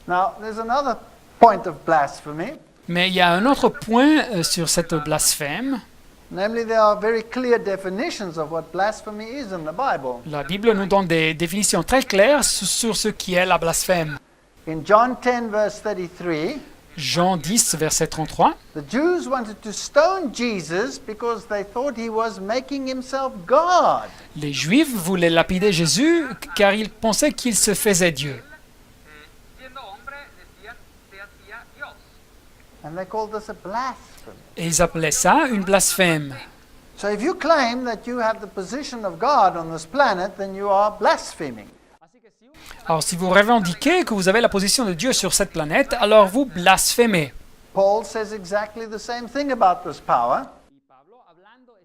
Now, there's another point of blasphemy. Mais il y a un autre point sur cette blasphème. Namely, there are very clear definitions of what blasphemy is in the Bible. La Bible nous donne des définitions très claires sur ce qui est la blasphème. In John 10, verse 33, Jean 10, verset 33. the Jews wanted to stone Jesus because they thought he was making himself God. Les Juifs voulaient lapider Jésus car ils pensaient qu'il se faisait Dieu. And they called this a blasphemy. Et ils appelaient ça une blasphème. So if you claim that you have the position of God on this planet, then you are blaspheming. Alors si vous revendiquez que vous avez la position de Dieu sur cette planète, alors vous blasphémez. Paul says exactly the same thing about this power.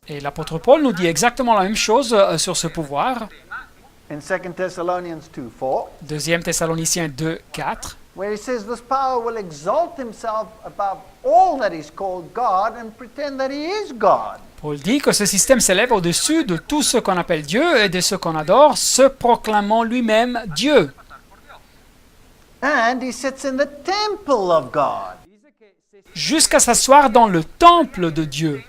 Et l'apôtre Paul nous dit exactement la même chose sur ce pouvoir. In 2 Thessalonians 2:4, 2 Thessaloniciens 2, 4. where he says this power will exalt himself above all that is called God and pretend that he is God. Paul dit que ce système s'élève au-dessus de tout ce qu'on appelle Dieu et de ce qu'on adore, se proclamant lui-même Dieu. And he sits in the temple of God. Jusqu'à s'asseoir dans le temple de Dieu.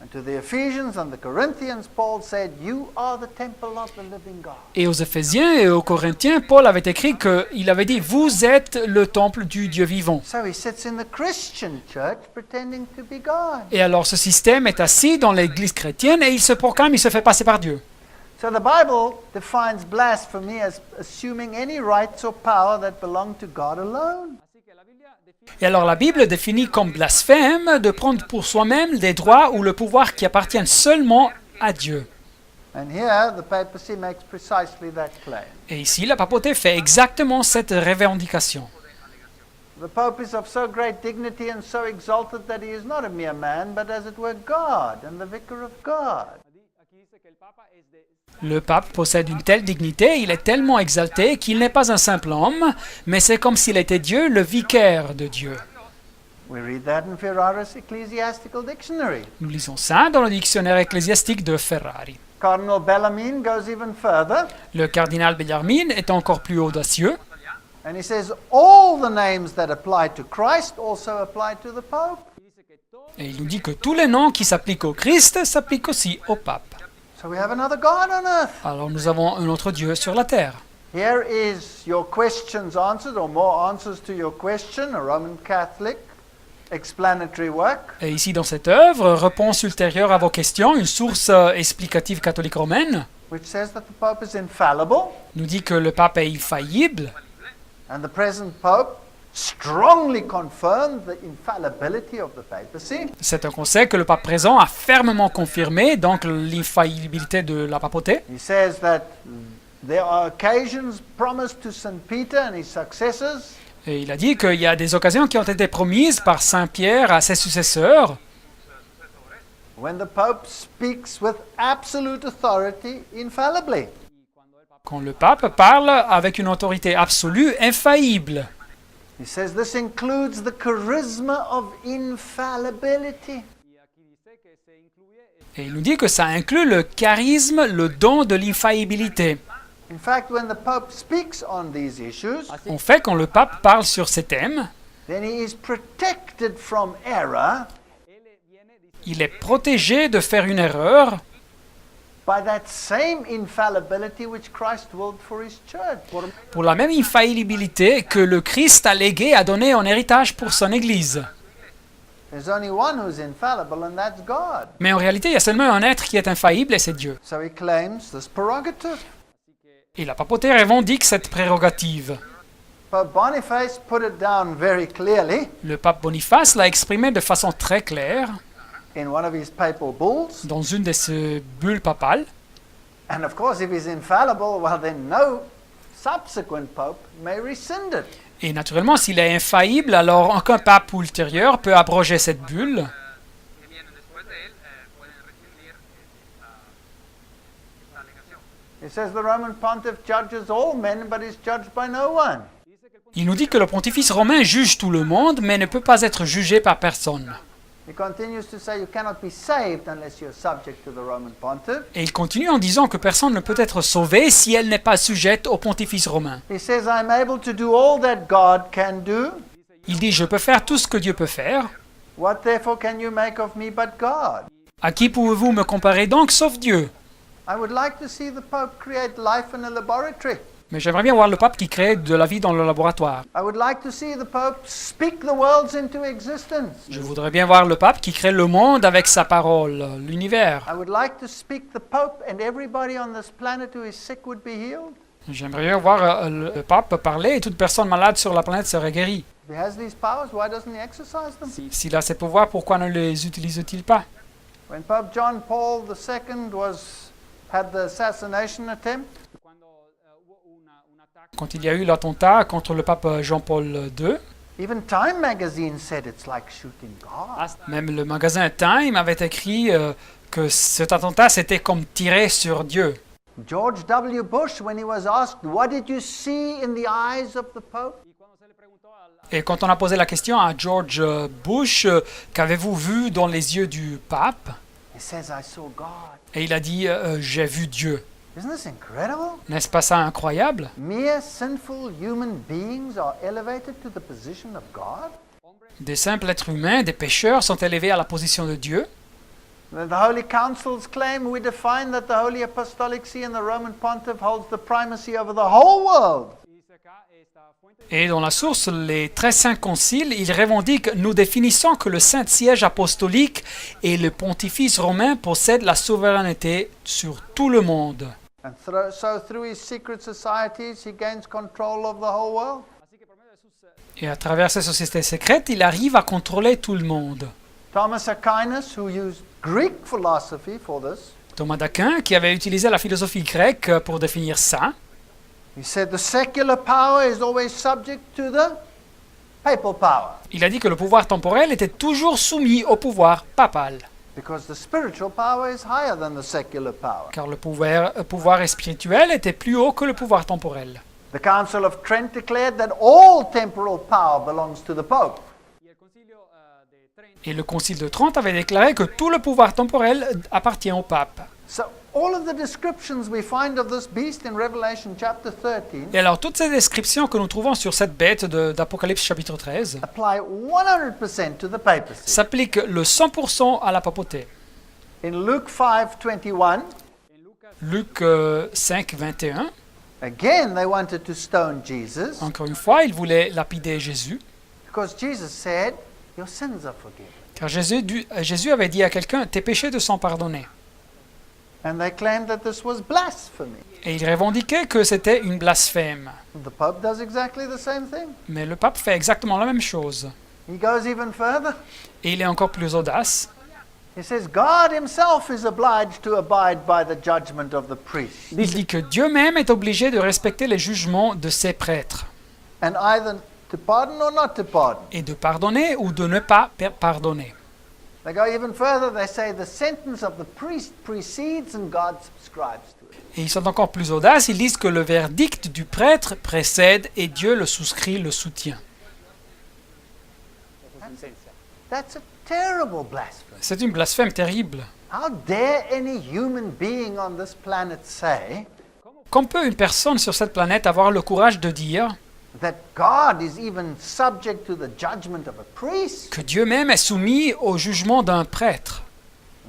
And to the Ephesians and the Corinthians, Paul said, you are the temple of the living God. Et aux Éphésiens et aux Corinthiens, Paul avait écrit qu'il avait dit « Vous êtes le temple du Dieu vivant ». So he sits in the Christian church pretending to be God. Et alors ce système est assis dans l'église chrétienne et il se proclame, il se fait passer par Dieu. So the Bible defines blasphemy as assuming any rights or power that belong to God alone. Et alors la Bible définit comme blasphème de prendre pour soi-même des droits ou le pouvoir qui appartiennent seulement à Dieu. And here the papacy makes precisely that claim. Et ici, la papauté fait exactement cette revendication. The Pope is of so great dignity and so exalted that he is not a mere man, but as it were God and the vicar of God. Le pape possède une telle dignité, il est tellement exalté qu'il n'est pas un simple homme, mais c'est comme s'il était Dieu, le vicaire de Dieu. We read that in Ferraris Ecclesiastical Dictionary. Nous lisons ça dans le dictionnaire ecclésiastique de Ferrari. Cardinal Bellarmine goes even further, Le cardinal Bellarmine est encore plus audacieux, and he says all the names that apply to Christ also apply to the Pope. et il nous dit que tous les noms qui s'appliquent au Christ s'appliquent aussi au pape. So we have another God on earth. Alors nous avons un autre Dieu sur la terre. Here is your questions answered, or more answers to your question, a Roman Catholic explanatory work. Et ici dans cette œuvre, réponse ultérieure à vos questions, une source explicative catholique romaine, Which says that the Pope is infallible, nous dit que le pape est infaillible, and the present Pope strongly confirmed the infallibility of the papacy. c'est un conseil que le pape présent a fermement confirmé, donc l'infaillibilité de la papauté. He says that there are occasions promised to St. Peter and his successors Et il a dit qu'il y a des occasions qui ont été promises par Saint Pierre à ses successeurs, when the Pope speaks with absolute authority infallibly. quand le pape parle avec une autorité absolue, infaillible. He says this includes the charisma of infallibility. Et il nous dit que ça inclut le charisme, le don de l'infaillibilité. In fact, when the Pope speaks on these issues, En fait, quand le pape parle sur ces thèmes, then he is protected from error il est protégé de faire une erreur by that same infallibility which Christ willed for his church. pour la même infaillibilité que le Christ a légué, a donné en héritage pour son Église. There's only one who's infallible, and that's God. Mais en réalité, il y a seulement un être qui est infaillible et c'est Dieu. So he claims this prerogative. Et la papauté revendique cette prérogative. Pope Boniface put it down very clearly Le pape Boniface l'a exprimé de façon très claire in one of his papal bulls. dans une de ses bulles papales. And of course, if he's infallible, well, then no subsequent pope may rescind it. Et naturellement, s'il est infaillible, alors aucun pape ultérieur peut abroger cette bulle. He says the Roman pontiff judges all men, but is judged by no one. Il nous dit que le pontifice romain juge tout le monde, mais ne peut pas être jugé par personne. He continues to say you cannot be saved unless you're subject to the Roman pontiff. Et il continue en disant que personne ne peut être sauvé si elle n'est pas sujette au pontifice romain. He says, I'm able to do all that God can do. Il dit, je peux faire tout ce que Dieu peut faire. What therefore can you make of me but God? À qui pouvez-vous me comparer donc, sauf Dieu? I would like to see the Pope create life in a laboratory. Mais j'aimerais bien voir le pape qui crée de la vie dans le laboratoire. I would like to see the Pope speak the worlds into existence. Je voudrais bien voir le pape qui crée le monde avec sa parole, l'univers. I would like to speak the Pope and everybody on this planet who is sick would be healed. J'aimerais bien voir le pape parler et toute personne malade sur la planète serait guérie. If he has these powers, why doesn't he exercise them? S'il a ces pouvoirs, pourquoi ne les utilise-t-il pas? When Pope John Paul II had the assassination attempt, Quand il y a eu l'attentat contre le pape Jean-Paul II, even Time magazine said it's like shooting God. même le magazine Time avait écrit que cet attentat c'était comme tirer sur Dieu. George W. Bush, when he was asked, what did you see in the eyes of the Pope? Et quand on a posé la question à George Bush, qu'avez-vous vu dans les yeux du pape? He says, I saw God. Et il a dit, j'ai vu Dieu. Isn't this incredible? N'est-ce pas ça incroyable? Mere sinful human beings are elevated to the position of God? Des simples êtres humains, des pécheurs sont élevés à la position de Dieu. The Holy Councils claim we define that the Holy Apostolic See and the Roman Pontiff holds the primacy over the whole world. Et dans la source, les 13 saints conciles, ils revendiquent, nous définissons que le Saint-Siège apostolique et le pontifice romain possèdent la souveraineté sur tout le monde. And so through his secret societies, he gains control of the whole world. Et à travers ces sociétés secrètes, il arrive à contrôler tout le monde. Thomas Aquinas, who used Greek philosophy for this, Thomas d'Aquin, qui avait utilisé la philosophie grecque pour définir ça, he said the secular power is always subject to the papal power, il a dit que le pouvoir temporel était toujours soumis au pouvoir papal, because the spiritual power is higher than the secular power. car le pouvoir spirituel était plus haut que le pouvoir temporel. The Council of Trent declared that all temporal power belongs to the Pope. Et le Concile de Trente avait déclaré que tout le pouvoir temporel appartient au pape. So all of the descriptions we find of this beast in Revelation chapter 13 Et alors, toutes ces descriptions que nous trouvons sur cette bête d'Apocalypse chapitre 13 apply 100% to the papacy. s'appliquent le 100% à la papauté. In Luke 5:21, Luc 5, 21, again they wanted to stone Jesus encore une fois, il voulait lapider Jésus, because Jesus said, "Your sins are forgiven." car Jésus avait dit à quelqu'un, tes péchés te sont pardonnés. And they claimed that this was blasphemy. Et il revendiquait que c'était une blasphème. The Pope does exactly the same thing. Mais le pape fait exactement la même chose. He goes even further. Et il est encore plus audace. He says God himself is obliged to abide by the judgment of the priest, Il dit que Dieu même est obligé de respecter les jugements de ses prêtres, and either to pardon or not to pardon. et de pardonner ou de ne pas pardonner. They go even further. They say the sentence of the priest precedes and God subscribes to it. Et ils sont encore plus audaces, ils disent que le verdict du prêtre précède et Dieu le souscrit, le soutient. That's a terrible blasphemy. C'est une blasphème terrible. How dare any human being on this planet say Comment peut une personne sur cette planète avoir le courage de dire that God is even subject to the judgment of a priest? que Dieu même est soumis au jugement d'un prêtre?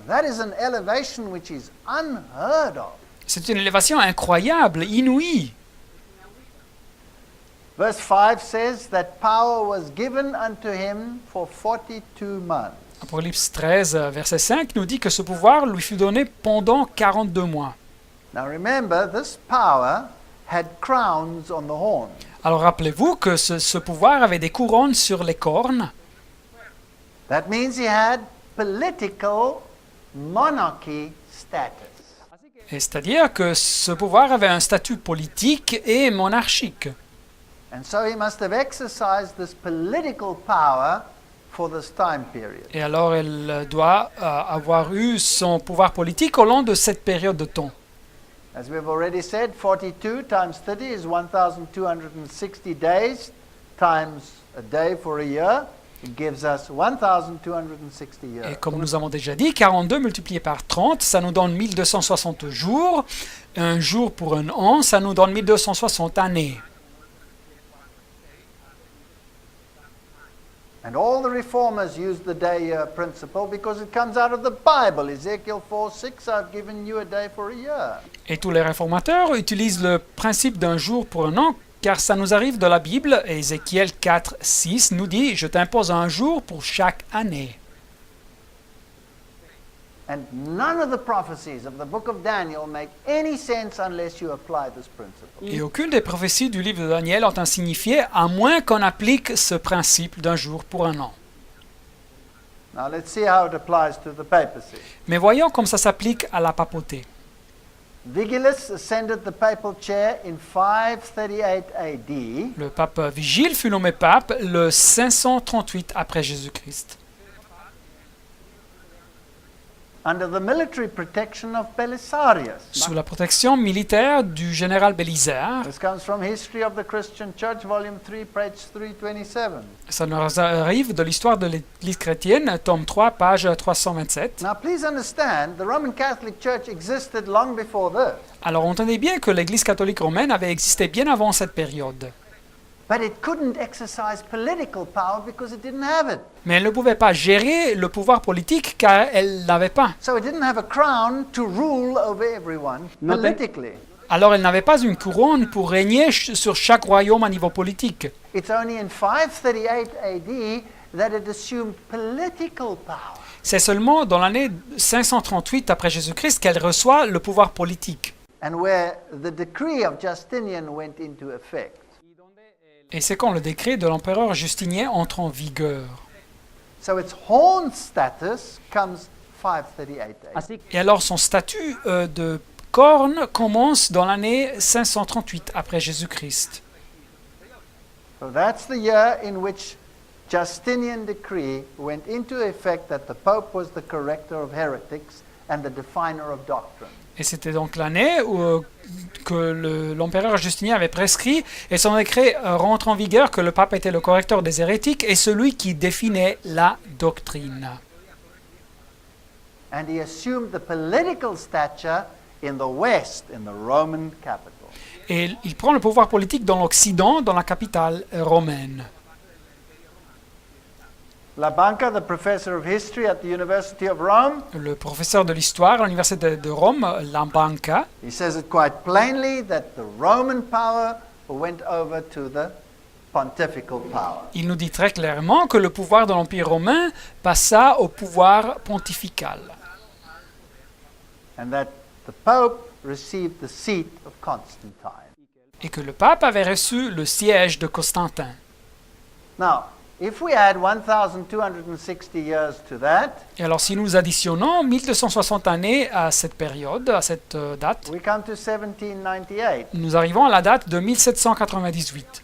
That is an elevation which is unheard of. C'est une élévation incroyable, inouïe. Verse 5 says that power was given unto him for 42 months. Apocalypse 13, verset 5 nous dit que ce pouvoir lui fut donné pendant 42 mois. Now remember, this power had crowns on the horns. Alors rappelez-vous que ce pouvoir avait des couronnes sur les cornes. That means he had political monarchy status. Et c'est-à-dire que ce pouvoir avait un statut politique et monarchique. And so he must have exercised this political power for this time period. Et alors elle doit avoir eu son pouvoir politique au long de cette période de temps. As we've already said, 42 times 30 is 1,260 days times a day for a year. It gives us 1,260 Et years. comme nous avons déjà dit, 42 multiplié par 30, ça nous donne 1260 jours. Un jour pour un an, ça nous donne 1260 années. And all the reformers use the day-year principle because it comes out of the Bible. Ezekiel 4:6, I've given you a day for a year. Et tous les réformateurs utilisent le principe d'un jour pour un an, car ça nous arrive de la Bible. Et Ézéchiel 4, 6 nous dit « Je t'impose un jour pour chaque année ». And none of the prophecies of the book of Daniel make any sense unless you apply this principle. Et aucune des prophéties du livre de Daniel ont un signifié, à moins qu'on applique ce principe d'un jour pour un an. Now let's see how it applies to the papacy. Mais voyons comme ça s'applique à la papauté. Vigilus ascended the papal chair in 538 AD. Le pape Vigile fut nommé pape le 538 après Jésus-Christ. under the military protection of Belisarius. sous la protection militaire du général Bélisaire. This comes from History of the Christian Church, volume 3, page 327. Ça nous arrive de l'histoire de l'Église chrétienne, tome 3, page 327. Now, please understand, the Roman Catholic Church existed long before this, Alors, entendez bien que l'Église catholique romaine avait existé bien avant cette période. but it couldn't exercise political power because it didn't have it. Mais elle ne pouvait pas gérer le pouvoir politique car elle n'avait pas. So it didn't have a crown to rule over everyone politically. Alors elle n'avait pas une couronne pour régner sur chaque royaume à niveau politique. It's only in 538 AD that it assumed political power. C'est seulement dans l'année 538 après Jésus-Christ qu'elle reçoit le pouvoir politique. And where the decree of Justinian went into effect. Et c'est quand le décret de l'empereur Justinien entre en vigueur. So its horn status comes 538 AD. Et alors son statut de corne commence dans l'année 538 après Jésus-Christ. So that's the year in which Justinian decree went into effect that the Pope was the corrector of heretics and the definer of doctrine. Et c'était donc l'année où que l'empereur Justinien avait prescrit et son décret rentre en vigueur que le pape était le correcteur des hérétiques et celui qui définait la doctrine. And he assumed the political stature in the West, in the Roman capital. Et il prend le pouvoir politique dans l'Occident, dans la capitale romaine. La Banca, the professor of history at the University of Rome, Le professeur de l'histoire à l'université de Rome, Lambanca, he says it quite plainly that the Roman power went over to the pontifical power. il nous dit très clairement que le pouvoir de l'Empire romain passa au pouvoir pontifical. And that the Pope received the seat of Constantine. Et que le pape avait reçu le siège de Constantin. Now, if we add 1,260 years to that, Et alors si nous additionnons 1260 années à cette période, à cette date, we come to 1798. nous arrivons à la date de 1798.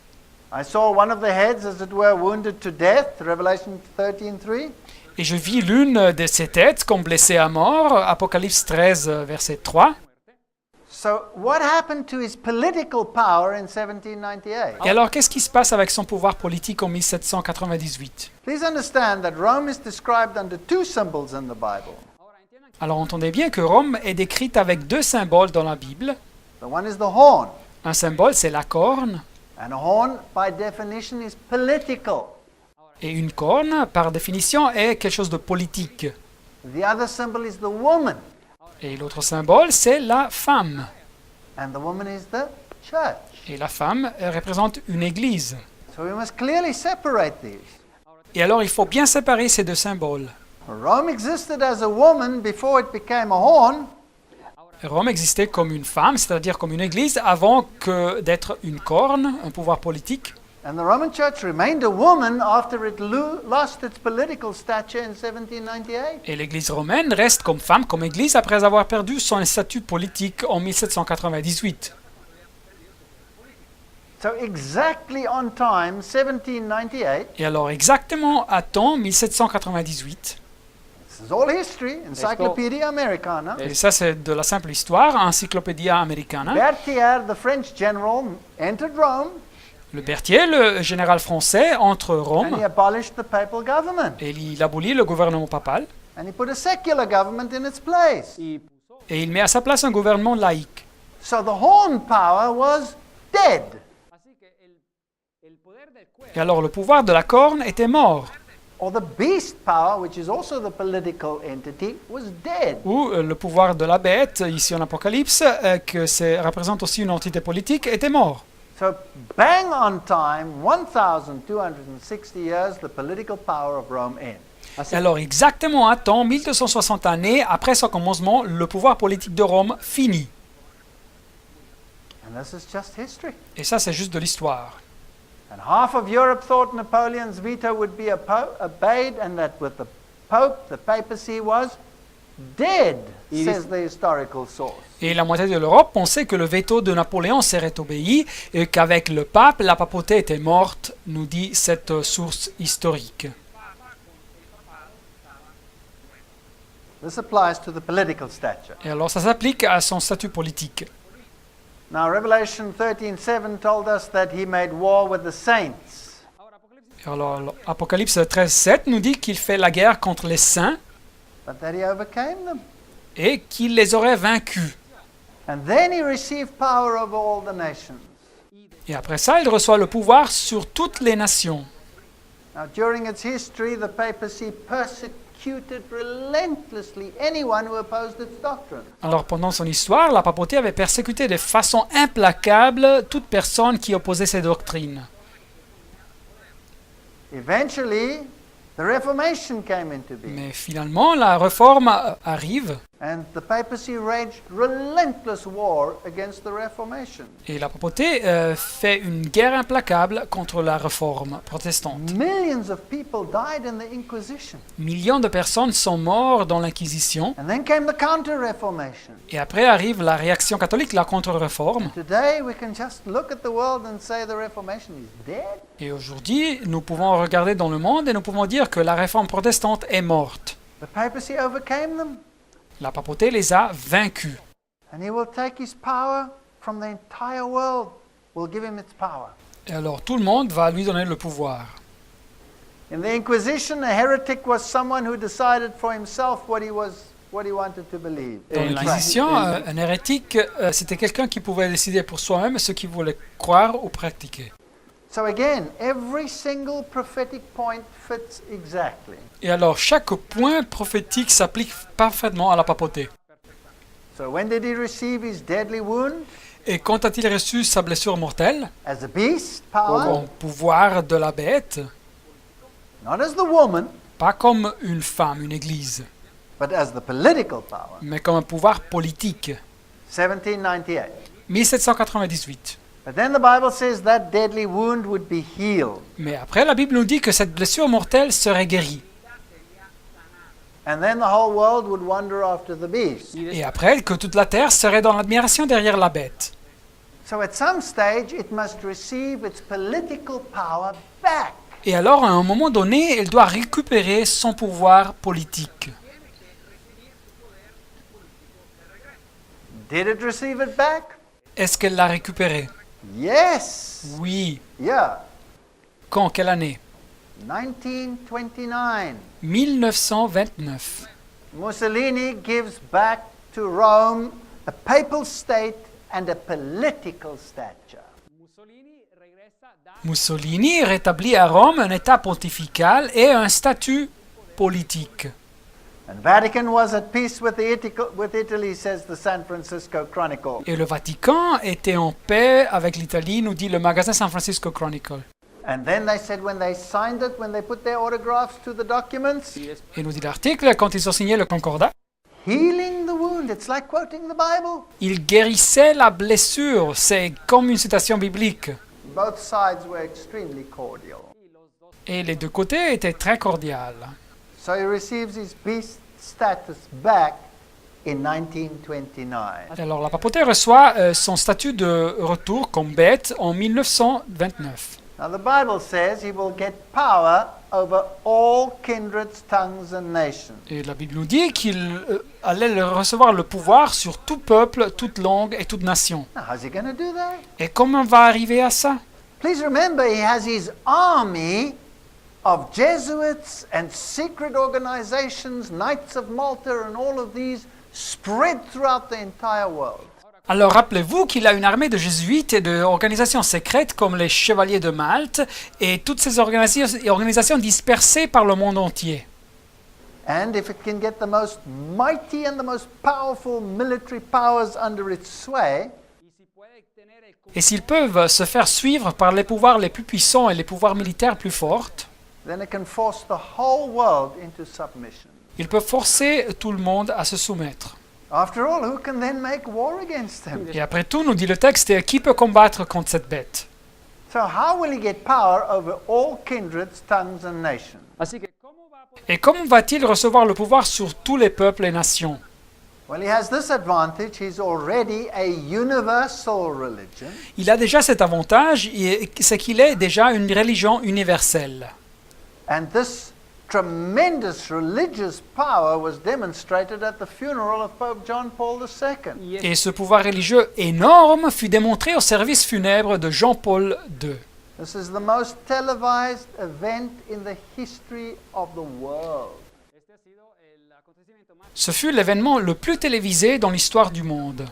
I saw one of the heads, as it were, wounded to death, Revelation 13:3. Et je vis l'une de ces têtes comme blessée à mort, Apocalypse 13, verset 3. So, what happened to his political power in 1798? Et alors, qu'est-ce qui se passe avec son pouvoir politique en 1798? Please understand that Rome is described under two symbols in the Bible. Alors, entendez bien que Rome est décrite avec deux symboles dans la Bible. The one is the horn, Un symbole, c'est la corne, and a horn, by definition, is political. et une corne, par définition, est quelque chose de politique. The other symbol is the woman, Et l'autre symbole, c'est la femme. and the woman is the church. Et la femme représente une église. So we must clearly separate these. Et alors, il faut bien séparer ces deux symboles. Rome existed as a woman before it became a horn, Rome existait comme une femme, c'est-à-dire comme une église, avant que d'être une corne, un pouvoir politique. and the Roman Church remained a woman after it lost its political stature in 1798. Et l'église romaine reste comme femme, comme église, après avoir perdu son statut politique en 1798. So exactly on time, 1798, Et alors, exactement à temps, 1798, this is all history, Encyclopedia Americana, et ça c'est de la simple histoire, Encyclopédia Americana, Berthier, the French general, entered Rome, le Berthier, le général français, entre and he Rome, abolished the papal government, et il abolit le gouvernement papal, and he put a secular government in its place. et il met à sa place un gouvernement laïque. So the horn power was dead. Et alors, le pouvoir de la corne était mort, Or the beast power, which is also the political entity, was dead. ou le pouvoir de la bête, ici en Apocalypse, que représente aussi une entité politique, était mort. So bang on time, 1,260 years, the political power of Rome ends. Et alors, exactement à temps, 1260 années après son commencement, le pouvoir politique de Rome finit. And this is just history. Et ça, c'est juste de l'histoire. And half of Europe thought Napoleon's veto would be obeyed, and that with the Pope, the papacy was dead, says the historical source. Et la moitié de l'Europe pensait que le veto de Napoléon serait obéi et qu'avec le pape, la papauté était morte, nous dit cette source historique. This applies to the political stature. Et alors ça s'applique à son statut politique. Now, Revelation 13:7 told us that he made war with the saints. Et alors Apocalypse 13:7 nous dit qu'il fait la guerre contre les saints But that he overcame them. et qu'il les aurait vaincus. And then he received power over all the nations. Et après ça, il reçoit le pouvoir sur toutes les nations. Now, during its history, the papacy persecuted relentlessly anyone who opposed its doctrine. Alors pendant son histoire, la papauté avait persécuté de façon implacable toute personne qui opposait ses doctrines. Eventually, the Reformation came into being. Mais finalement, la réforme arrive And the papacy waged relentless war against the Reformation. et la papauté fait une guerre implacable contre la réforme protestante. Millions of people died in the Inquisition. Millions de personnes sont mortes dans l'Inquisition And then came the Counter-Reformation. et après arrive la réaction catholique, la contre-réforme. Today, we can just look at the world and say the Reformation is dead. Et aujourd'hui, nous pouvons regarder dans le monde et nous pouvons dire que la réforme protestante est morte. The papacy overcame them. La papauté les a vaincus. And he will take his power from the entire world. We'll give him its power. Et alors tout le monde va lui donner le pouvoir. In the Inquisition, a heretic was someone who decided for himself what he wanted to believe. Dans l'Inquisition, un hérétique, c'était quelqu'un qui pouvait décider pour soi-même ce qu'il voulait croire ou pratiquer. So again, every single prophetic point fits exactly. Et alors chaque point prophétique s'applique parfaitement à la papauté. So when did he receive his deadly wound? Et quand a-t-il reçu sa blessure mortelle? As a beast Au power? pouvoir de la bête, Not as the woman, pas comme une femme, une église, but as the political power. mais comme un pouvoir politique. 1798. 1798. But then the Bible says that deadly wound would be healed. Mais après, la Bible nous dit que cette blessure mortelle serait guérie. And then the whole world would wander after the beast. Et après, que toute la terre serait dans l'admiration derrière la bête. So at some stage, it must receive its political power back. Et alors, à un moment donné, elle doit récupérer son pouvoir politique. Did it receive it back? Est-ce qu'elle l'a récupéré? Yes. Oui. Yeah. Quand? Quelle année? 1929. 1929. Mussolini gives back to Rome a papal state and a political stature. Mussolini rétablit à Rome un état pontifical et un statut politique. And Vatican was at peace with Italy, says the San Francisco Chronicle. Et le Vatican était en paix avec l'Italie, nous dit le magazine San Francisco Chronicle. And then they said when they signed it, when they put their autographs to the documents, Et nous dit l'article, quand ils ont signé le concordat, healing the wound. It's like quoting the Bible. il guérissait la blessure. C'est comme une citation biblique. Both sides were extremely cordial. Et les deux côtés étaient très cordiales. So he receives his beast status back in 1929. Alors la papauté reçoit son statut de retour comme bête en 1929. Now the Bible says he will get power over all kindreds, tongues and nations. Et la Bible nous dit qu'il allait recevoir le pouvoir sur tout peuple, toute langue et toute nation. Now, how's he going to do that? Et comment va arriver à ça? Please remember, he has his army of Jesuits and secret organizations, Knights of Malta and all of these spread throughout the entire world. Alors rappelez-vous qu'il a une armée de jésuites et d'organisations secrètes comme les Chevaliers de Malte et toutes ces organisations dispersées par le monde entier. And if it can get the most mighty and the most powerful military powers under its sway, Et s'ils peuvent se faire suivre par les pouvoirs les plus puissants et les pouvoirs militaires plus forts, then it can force the whole world into submission. ils peuvent forcer tout le monde à se soumettre. After all, who can then make war against them? Et après tout, nous dit le texte, qui peut combattre contre cette bête? So how will he get power over all kindreds, tongues and nations? Et comment va-t-il recevoir le pouvoir sur tous les peuples et nations? Well, he has this advantage. He's already a universal religion. Il a déjà cet avantage, c'est qu'il est déjà une religion universelle. And this tremendous religious power was demonstrated at the funeral of Pope John Paul II. Et ce pouvoir religieux énorme fut démontré au service funèbre de Jean-Paul II. This is the most televised event in the history of the world. Ce fut l'événement le plus télévisé dans l'histoire du monde.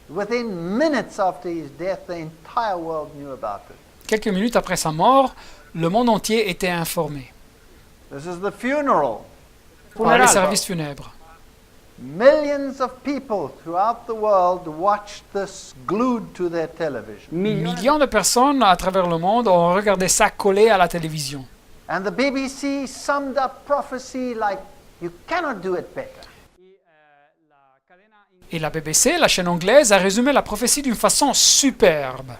Within minutes after his death, the entire world knew about it. Quelques minutes après sa mort, le monde entier était informé This is the funeral. par les services funèbres. Millions of people throughout the world watched this glued to their television. Millions de personnes à travers le monde ont regardé ça collé à la télévision. And the BBC summed up prophecy like, you cannot do it better. Et la BBC, la chaîne anglaise, a résumé la prophétie d'une façon superbe.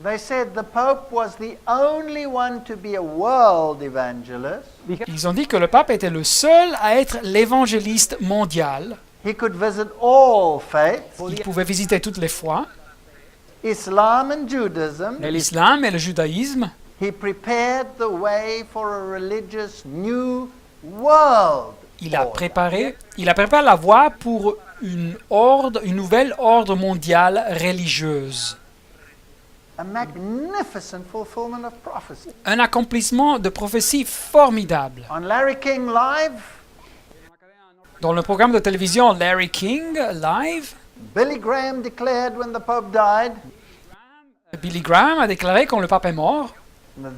They said the Pope was the only one to be a world evangelist. Ils ont dit que le pape était le seul à être l'évangéliste mondial. He could visit all faiths, Il pouvait visiter toutes les foi, Islam and Judaism. l'islam et le judaïsme. He prepared the way for a religious new world. Il a order. préparé la voie pour une nouvelle ordre mondiale religieuse. A magnificent fulfillment of prophecy. Un accomplissement de prophétie formidable. On Larry King Live, Dans le programme de télévision Larry King Live, Billy Graham declared when the Pope died Billy Graham a déclaré quand le pape est mort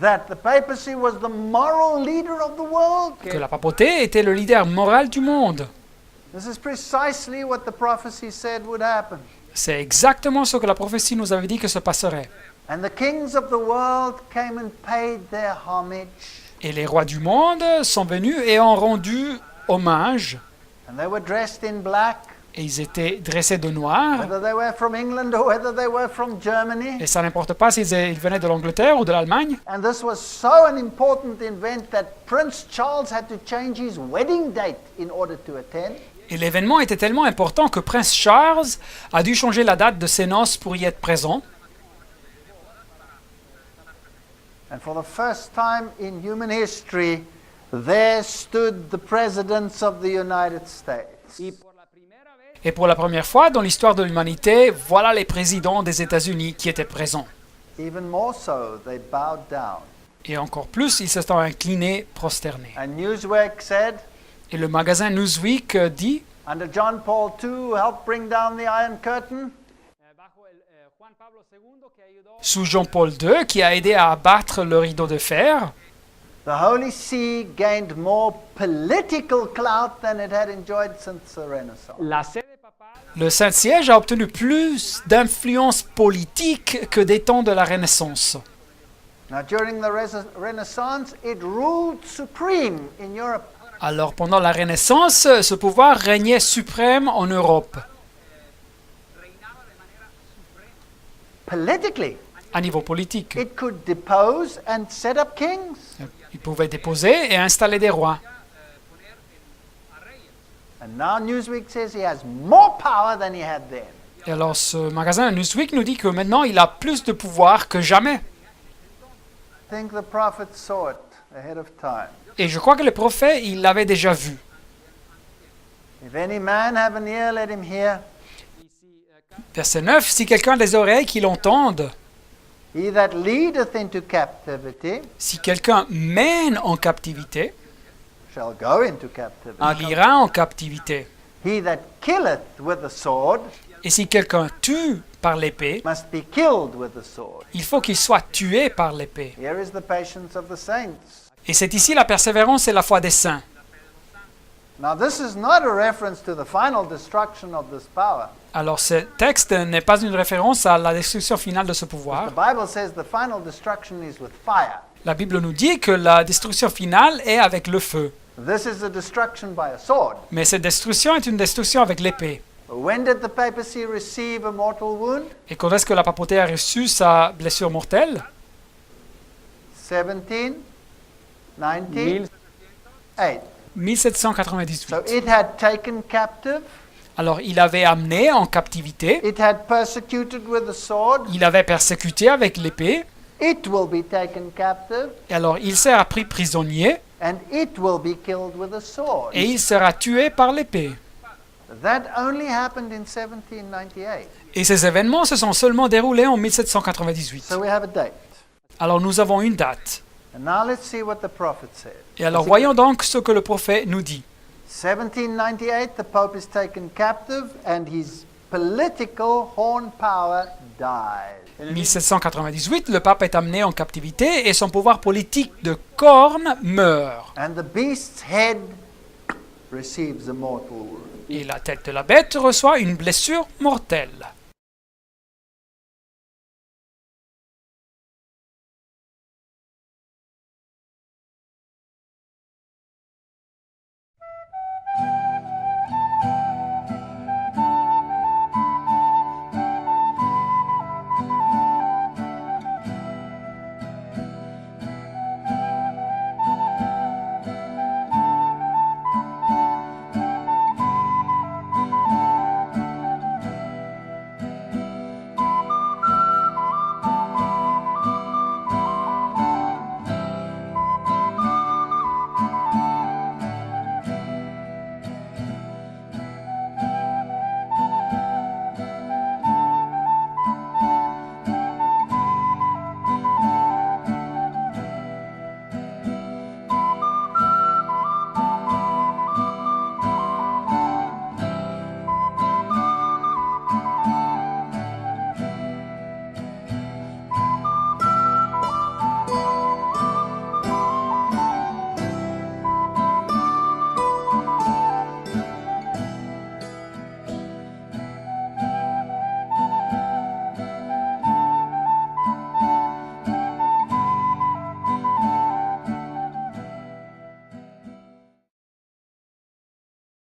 that the papacy was the moral leader of the world. que la papauté était le leader moral du monde. This is precisely what the prophecy said would happen. C'est exactement ce que la prophétie nous avait dit que se passerait. And the kings of the world came and paid their homage. Et les rois du monde sont venus et ont rendu hommage. And they were dressed in black, Et ils étaient dressés de noir. whether they were from England or whether they were from Germany. Et ça n'importe pas s'ils venaient de l'Angleterre ou de l'Allemagne. And this was so an important event that Prince Charles had to change his wedding date in order to attend. Et l'événement était tellement important que Prince Charles a dû changer la date de ses noces pour y être présent. And for the first time in human history, there stood the presidents of the United States. Et pour la première fois dans l'histoire de l'humanité, voilà les présidents des États-Unis qui étaient présents. Even more so, they bowed down. Et encore plus, ils se sont inclinés, prosternés. And Newsweek said, Et le magazine Newsweek dit, under John Paul II, who helped bring down the Iron Curtain, sous Jean-Paul II, qui a aidé à abattre le rideau de fer, the Holy See gained more political clout than it had enjoyed since the Renaissance. le Saint-Siège a obtenu plus d'influence politique que des temps de la Renaissance. Now, during the Renaissance, it ruled supreme in Europe. Alors pendant la Renaissance, ce pouvoir régnait suprême en Europe, Politically, à niveau politique. it could depose and set up kings. Il pouvait déposer et installer des rois. And now Newsweek says he has more power than he had then. Et alors ce magasin Newsweek nous dit que maintenant il a plus de pouvoir que jamais. I think the prophet saw it ahead of time. Et je crois que le prophète, il l'avait déjà vu. If any man have an ear, let him hear. Verset 9, si quelqu'un a des oreilles qui l'entendent, He that leadeth into captivity si quelqu'un mène en captivité, shall go into captivity. il ira en captivité. He that killeth with the sword Et si quelqu'un tue par l'épée, must be killed with the sword. il faut qu'il soit tué par l'épée. Here is the patience of the saints. Et c'est ici la persévérance et la foi des saints. Now, this is not a reference to the final destruction of this power. Alors ce texte n'est pas une référence à la destruction finale de ce The pouvoir. Bible says the final destruction is with fire. La Bible nous dit que la destruction finale est avec le feu. This is a destruction by a sword. Mais cette destruction est une destruction avec l'épée. When did the papacy receive a mortal wound? Et quand est-ce que la papauté a reçu sa blessure mortelle? 1798. 1798. So it had taken captive, Alors il avait amené en captivité, it had persecuted with the sword, il avait persécuté avec l'épée, It will be taken captive, Et alors il sera pris prisonnier and it will be killed with a sword. et il sera tué par l'épée. That only happened in 1798. Et ces événements se sont seulement déroulés en 1798. So we have a date. Alors nous avons une date. And now let's see what the prophet said. Et alors voyons donc ce que le prophète nous dit. 1798, the Pope is taken captive and his political horn power dies. 1798, le pape est amené en captivité et son pouvoir politique de corne meurt. And the beast's head receives a mortal wound. Et la tête de la bête reçoit une blessure mortelle.